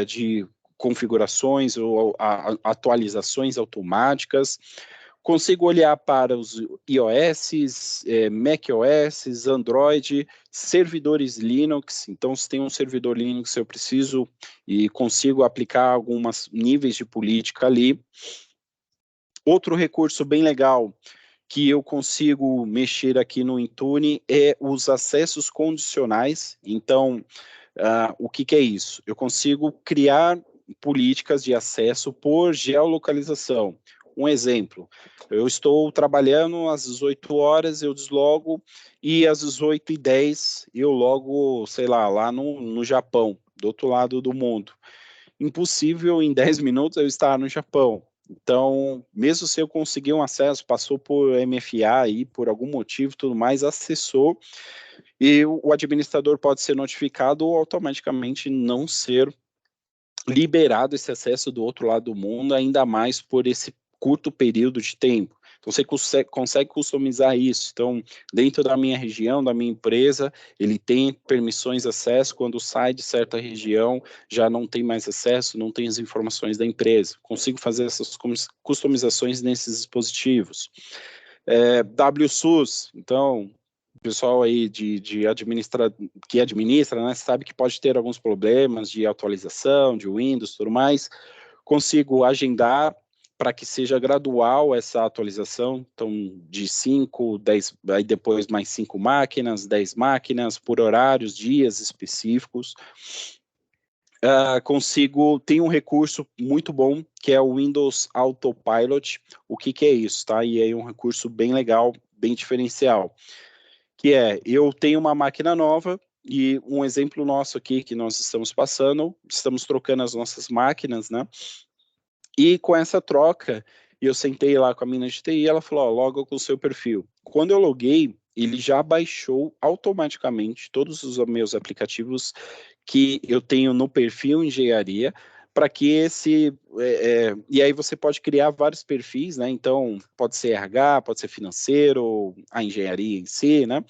de configurações ou atualizações automáticas. Consigo olhar para os iOS, macOS, Android, servidores Linux. Então, se tem um servidor Linux, eu preciso e consigo aplicar alguns níveis de política ali. Outro recurso bem legal que eu consigo mexer aqui no Intune é os acessos condicionais. Então, o que é isso? Eu consigo criar políticas de acesso por geolocalização. Um exemplo, eu estou trabalhando às 18 horas, eu deslogo, e às 18h10 eu logo, sei lá no Japão, do outro lado do mundo. Impossível em 10 minutos eu estar no Japão. Então, mesmo se eu conseguir um acesso, passou por MFA aí, por algum motivo, tudo mais, acessou, e o administrador pode ser notificado ou automaticamente não ser liberado esse acesso do outro lado do mundo, ainda mais por esse curto período de tempo. Então, você consegue customizar isso. Então, dentro da minha região, da minha empresa, ele tem permissões de acesso. Quando sai de certa região, já não tem mais acesso, não tem as informações da empresa. Consigo fazer essas customizações nesses dispositivos. WSUS, então, o pessoal aí que administra, né, sabe que pode ter alguns problemas de atualização, de Windows, tudo mais. Consigo agendar para que seja gradual essa atualização, então de 5, 10, aí depois mais 5 máquinas, 10 máquinas, por horários, dias específicos. Tem um recurso muito bom, que é o Windows Autopilot. O que é isso, tá? E é um recurso bem legal, bem diferencial, que eu tenho uma máquina nova, e um exemplo nosso aqui que nós estamos passando, estamos trocando as nossas máquinas, né? E com essa troca, e eu sentei lá com a mina de TI, e ela falou, ó, loga com o seu perfil. Quando eu loguei, ele já baixou automaticamente todos os meus aplicativos que eu tenho no perfil engenharia, para que e aí você pode criar vários perfis, né? Então, pode ser RH, pode ser financeiro, a engenharia em si, né?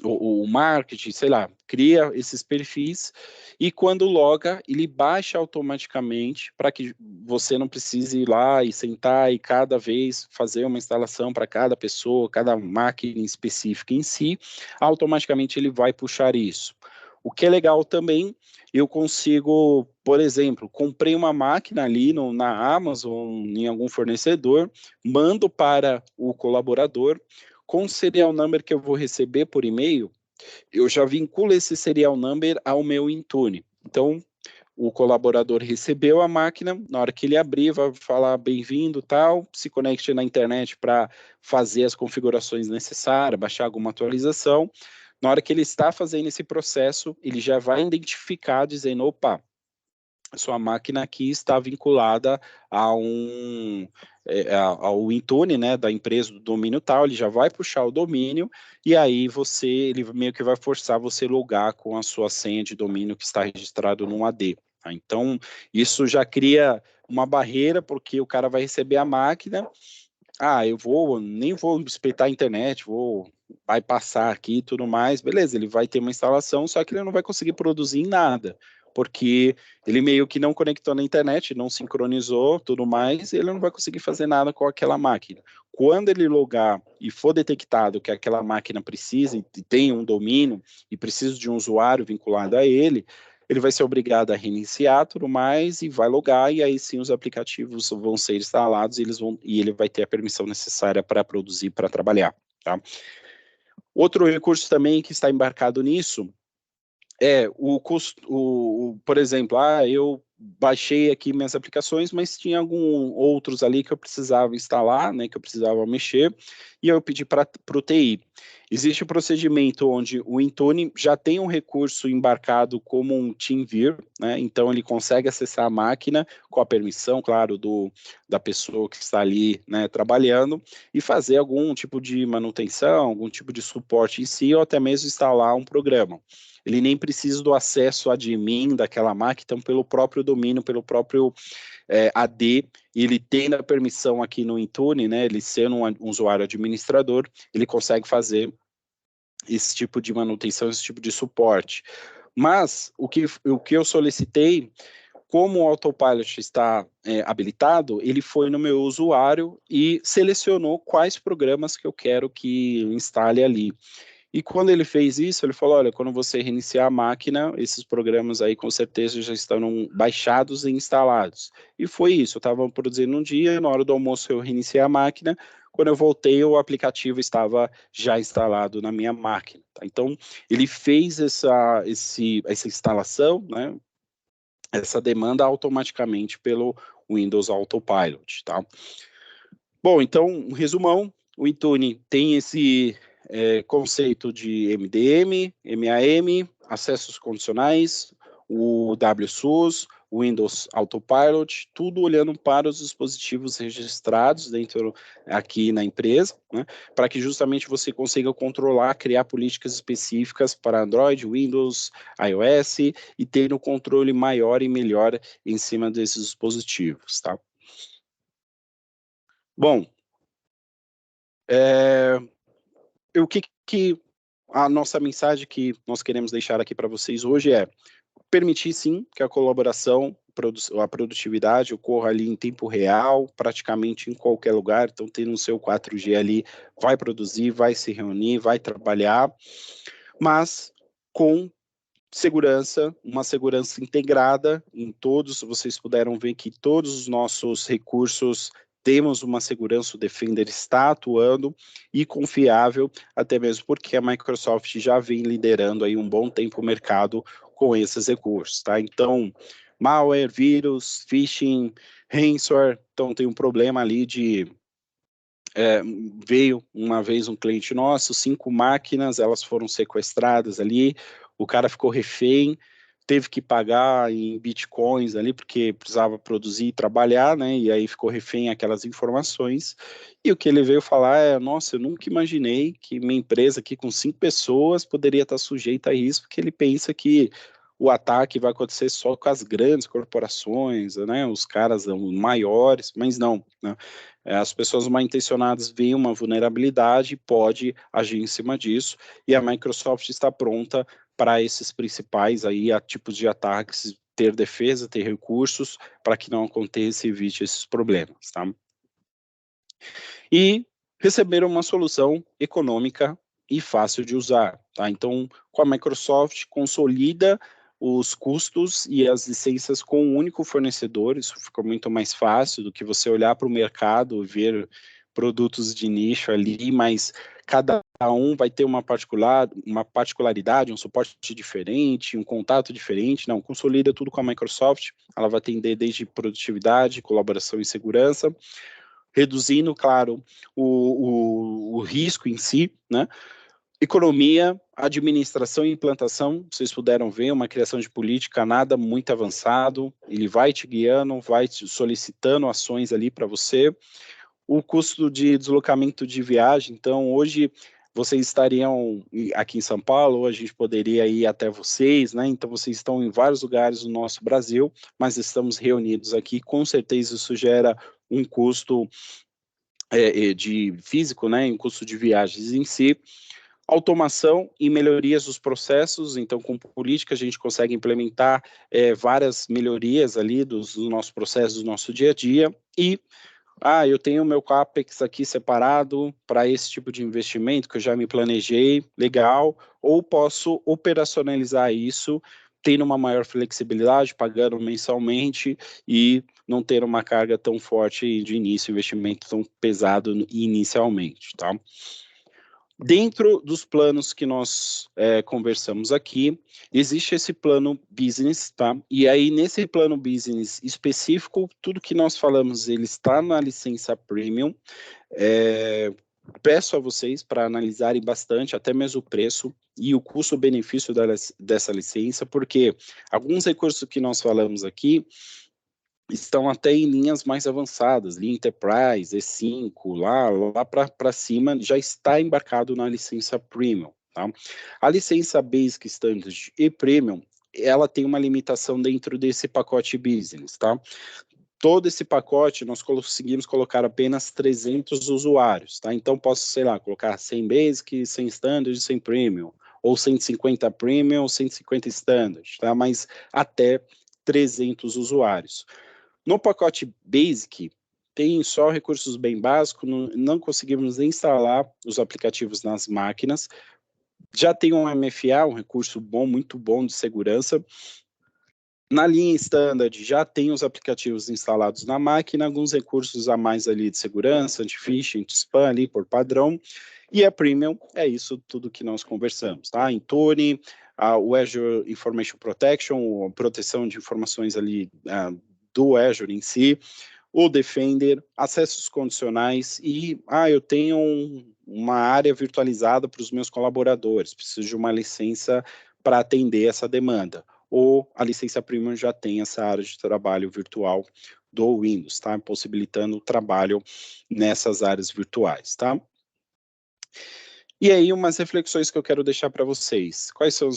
O marketing, sei lá, cria esses perfis e quando loga, ele baixa automaticamente para que você não precise ir lá e sentar e cada vez fazer uma instalação para cada pessoa, cada máquina específica em si, automaticamente ele vai puxar isso. O que é legal também, eu consigo, por exemplo, comprei uma máquina ali na Amazon, em algum fornecedor, mando para o colaborador, com o serial number que eu vou receber por e-mail, eu já vinculo esse serial number ao meu Intune. Então, o colaborador recebeu a máquina, na hora que ele abrir, vai falar bem-vindo, tal, se conecte na internet para fazer as configurações necessárias, baixar alguma atualização. Na hora que ele está fazendo esse processo, ele já vai identificar, dizendo, opa, sua máquina aqui está vinculada ao Intune, né, da empresa do domínio tal, ele já vai puxar o domínio e aí ele meio que vai forçar você logar com a sua senha de domínio que está registrado no AD. Tá? Então, isso já cria uma barreira, porque o cara vai receber a máquina, nem vou espetar a internet, vai passar aqui e tudo mais, beleza, ele vai ter uma instalação, só que ele não vai conseguir produzir em nada, porque ele meio que não conectou na internet, não sincronizou, tudo mais, e ele não vai conseguir fazer nada com aquela máquina. Quando ele logar e for detectado que aquela máquina precisa e tem um domínio e precisa de um usuário vinculado a ele vai ser obrigado a reiniciar tudo mais e vai logar, e aí sim os aplicativos vão ser instalados e ele vai ter a permissão necessária para produzir, para trabalhar. Tá? Outro recurso também que está embarcado nisso é o custo, por exemplo, eu baixei aqui minhas aplicações, mas tinha alguns outros ali que eu precisava instalar, né, que eu precisava mexer, e eu pedi para o TI. Existe um procedimento onde o Intune já tem um recurso embarcado como um TeamViewer, né, então ele consegue acessar a máquina com a permissão, claro, da pessoa que está ali, né, trabalhando, e fazer algum tipo de manutenção, algum tipo de suporte em si, ou até mesmo instalar um programa. Ele nem precisa do acesso admin daquela máquina, então pelo próprio domínio, pelo próprio AD, ele tendo a permissão aqui no Intune, né, ele sendo um usuário administrador, ele consegue fazer esse tipo de manutenção, esse tipo de suporte. Mas o que eu solicitei, como o Autopilot está habilitado, ele foi no meu usuário e selecionou quais programas que eu quero que instale ali. E quando ele fez isso, ele falou, olha, quando você reiniciar a máquina, esses programas aí com certeza já estão baixados e instalados. E foi isso, eu estava produzindo um dia, na hora do almoço eu reiniciei a máquina, quando eu voltei o aplicativo estava já instalado na minha máquina. Tá? Então, ele fez essa instalação, né, essa demanda automaticamente pelo Windows Autopilot. Tá? Bom, então, um resumão, o Intune tem esse conceito de MDM, MAM, acessos condicionais, o WSUS, o Windows Autopilot, tudo olhando para os dispositivos registrados aqui na empresa, né, para que justamente você consiga controlar, criar políticas específicas para Android, Windows, iOS e ter um controle maior e melhor em cima desses dispositivos, tá? Bom, o que a nossa mensagem que nós queremos deixar aqui para vocês hoje é permitir sim que a colaboração, a produtividade ocorra ali em tempo real, praticamente em qualquer lugar, então tendo o seu 4G ali, vai produzir, vai se reunir, vai trabalhar, mas com segurança, uma segurança integrada em todos, vocês puderam ver que todos os nossos recursos temos uma segurança, o Defender está atuando e confiável, até mesmo porque a Microsoft já vem liderando aí um bom tempo o mercado com esses recursos, tá? Então, malware, vírus, phishing, ransomware, então tem um problema ali veio uma vez um cliente nosso, 5 máquinas, elas foram sequestradas ali, o cara ficou refém, teve que pagar em bitcoins ali, porque precisava produzir e trabalhar, né, e aí ficou refém aquelas informações, e o que ele veio falar é, nossa, eu nunca imaginei que minha empresa aqui com 5 pessoas poderia estar sujeita a isso, porque ele pensa que o ataque vai acontecer só com as grandes corporações, né, os caras maiores, mas não, né, as pessoas mal intencionadas veem uma vulnerabilidade e pode agir em cima disso, e a Microsoft está pronta para esses principais aí, tipos de ataques, ter defesa, ter recursos, para que não aconteça e evite esses problemas, tá? E receber uma solução econômica e fácil de usar, tá? Então, com a Microsoft, consolida os custos e as licenças com um único fornecedor, isso fica muito mais fácil do que você olhar para o mercado, ver produtos de nicho ali, mas cada um vai ter uma particularidade, um suporte diferente, um contato diferente, não, consolida tudo com a Microsoft, ela vai atender desde produtividade, colaboração e segurança, reduzindo, claro, o risco em si, né? Economia, administração e implantação, vocês puderam ver, uma criação de política nada muito avançado, ele vai te guiando, vai te solicitando ações ali para você. O custo de deslocamento de viagem, então hoje vocês estariam aqui em São Paulo, ou a gente poderia ir até vocês, né? Então vocês estão em vários lugares do nosso Brasil, mas estamos reunidos aqui, com certeza isso gera um custo de físico, né? Um custo de viagens em si. Automação e melhorias dos processos, então com política a gente consegue implementar várias melhorias ali dos nossos processos, do nosso dia a dia, e eu tenho o meu CAPEX aqui separado para esse tipo de investimento que eu já me planejei, legal, ou posso operacionalizar isso, tendo uma maior flexibilidade, pagando mensalmente e não ter uma carga tão forte de início, investimento tão pesado inicialmente, tá? Dentro dos planos que nós conversamos aqui, existe esse plano business, tá? E aí, nesse plano business específico, tudo que nós falamos, ele está na licença premium. Peço a vocês para analisarem bastante, até mesmo o preço e o custo-benefício dessa licença, porque alguns recursos que nós falamos aqui estão até em linhas mais avançadas, linha Enterprise, E5, lá para cima, já está embarcado na licença Premium, tá? A licença Basic, Standard e Premium, ela tem uma limitação dentro desse pacote Business, tá? Todo esse pacote, nós conseguimos colocar apenas 300 usuários, tá? Então, posso, sei lá, colocar 100 Basic, 100 Standard, 100 Premium, ou 150 Premium, ou 150 Standard, tá? Mas até 300 usuários. No pacote Basic, tem só recursos bem básicos, não conseguimos instalar os aplicativos nas máquinas, já tem um MFA, um recurso bom, muito bom de segurança. Na linha Standard, já tem os aplicativos instalados na máquina, alguns recursos a mais ali de segurança, anti-phishing, anti-spam ali por padrão, e a Premium é isso tudo que nós conversamos, tá? Intune, o Azure Information Protection, a proteção de informações ali do Azure em si, o Defender, acessos condicionais e, eu tenho uma área virtualizada para os meus colaboradores, preciso de uma licença para atender essa demanda. Ou a licença Premium já tem essa área de trabalho virtual do Windows, tá? Possibilitando o trabalho nessas áreas virtuais, tá? E aí, umas reflexões que eu quero deixar para vocês. Quais são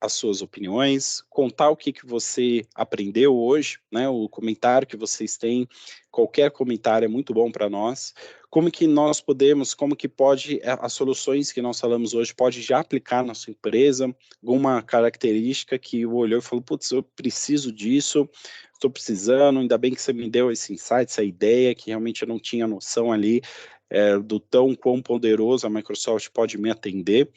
as suas opiniões? Contar o que você aprendeu hoje, né? O comentário que vocês têm, qualquer comentário é muito bom para nós. Como que nós podemos, como que pode, as soluções que nós falamos hoje, pode já aplicar na sua empresa, alguma característica que olhou e falou, putz, eu preciso disso, estou precisando, ainda bem que você me deu esse insight, essa ideia, que realmente eu não tinha noção ali, do quão poderoso a Microsoft pode me atender.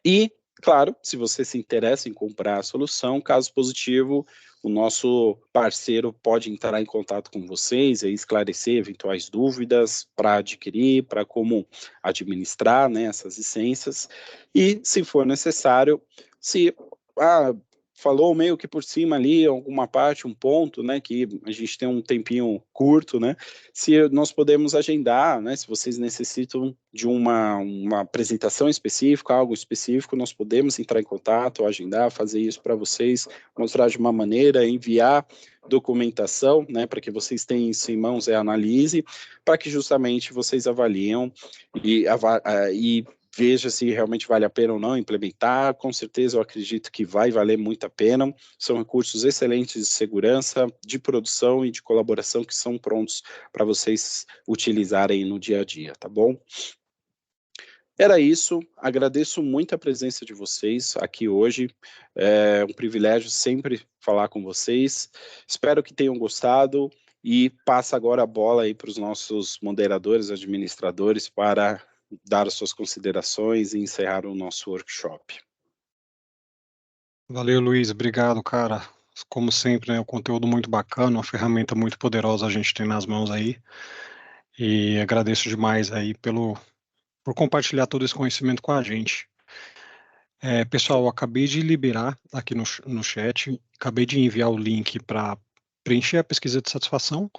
E, claro, se você se interessa em comprar a solução, caso positivo, o nosso parceiro pode entrar em contato com vocês e esclarecer eventuais dúvidas para adquirir, para como administrar, né, essas licenças. E, se for necessário, se falou meio que por cima ali, alguma parte, um ponto, né, que a gente tem um tempinho curto, né, se nós podemos agendar, né, se vocês necessitam de uma apresentação específica, algo específico, nós podemos entrar em contato, agendar, fazer isso para vocês, mostrar de uma maneira, enviar documentação, né, para que vocês tenham isso em mãos e analise, para que justamente vocês avaliem e veja se realmente vale a pena ou não implementar. Com certeza eu acredito que vai valer muito a pena. São recursos excelentes de segurança, de produção e de colaboração que são prontos para vocês utilizarem no dia a dia, tá bom? Era isso, agradeço muito a presença de vocês aqui hoje, é um privilégio sempre falar com vocês, espero que tenham gostado e passa agora a bola aí para os nossos moderadores, administradores, para dar as suas considerações e encerrar o nosso workshop. Valeu, Luiz, obrigado, cara. Como sempre, né, um conteúdo muito bacana, uma ferramenta muito poderosa a gente tem nas mãos aí. E agradeço demais aí por compartilhar todo esse conhecimento com a gente. Pessoal, eu acabei de liberar aqui no chat, acabei de enviar o link para preencher a pesquisa de satisfação,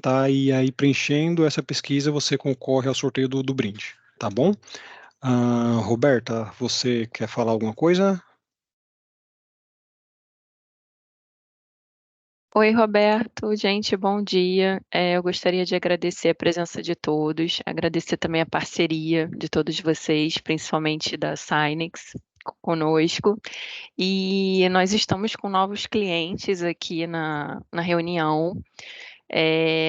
tá? E aí, preenchendo essa pesquisa, você concorre ao sorteio do brinde, tá bom? Roberta, você quer falar alguma coisa? Oi, Roberto. Gente, bom dia. Eu gostaria de agradecer a presença de todos, agradecer também a parceria de todos vocês, principalmente da Sinex, conosco. E nós estamos com novos clientes aqui na reunião.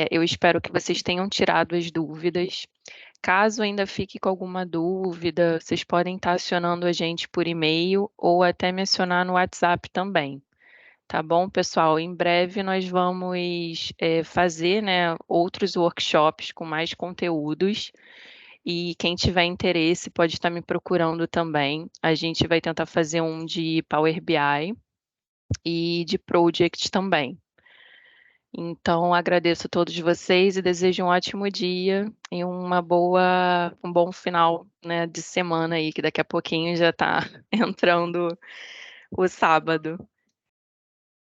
Eu espero que vocês tenham tirado as dúvidas. Caso ainda fique com alguma dúvida, vocês podem estar acionando a gente por e-mail ou até me acionar no WhatsApp também. Tá bom, pessoal? Em breve nós vamos fazer, né, outros workshops com mais conteúdos e quem tiver interesse pode estar me procurando também. A gente vai tentar fazer um de Power BI e de Project também. Então, agradeço a todos vocês e desejo um ótimo dia e um bom final, né, de semana aí, que daqui a pouquinho já está entrando o sábado.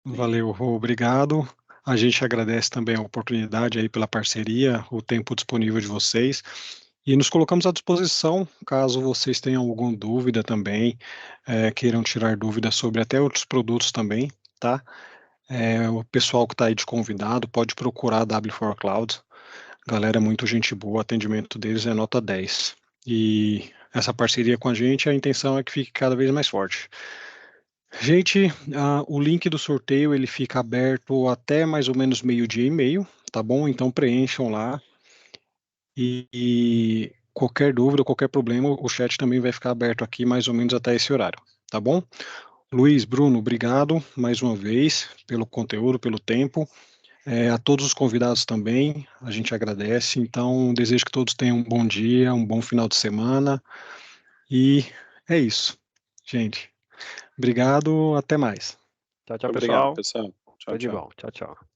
Valeu, Rô, obrigado. A gente agradece também a oportunidade aí pela parceria, o tempo disponível de vocês. E nos colocamos à disposição, caso vocês tenham alguma dúvida também, queiram tirar dúvidas sobre até outros produtos também, tá? O pessoal que está aí de convidado pode procurar a W4 Cloud. Galera, muito gente boa, o atendimento deles é nota 10. E essa parceria com a gente, a intenção é que fique cada vez mais forte. Gente, o link do sorteio ele fica aberto até mais ou menos 12:30, tá bom? Então preencham lá e qualquer dúvida, qualquer problema, o chat também vai ficar aberto aqui mais ou menos até esse horário, tá bom? Luiz, Bruno, obrigado mais uma vez pelo conteúdo, pelo tempo. A todos os convidados também, a gente agradece. Então, desejo que todos tenham um bom dia, um bom final de semana. E é isso, gente. Obrigado, até mais. Tchau, tchau, Obrigado, pessoal. pessoal. Tchau, Tudo de tchau. bom. Tchau, tchau.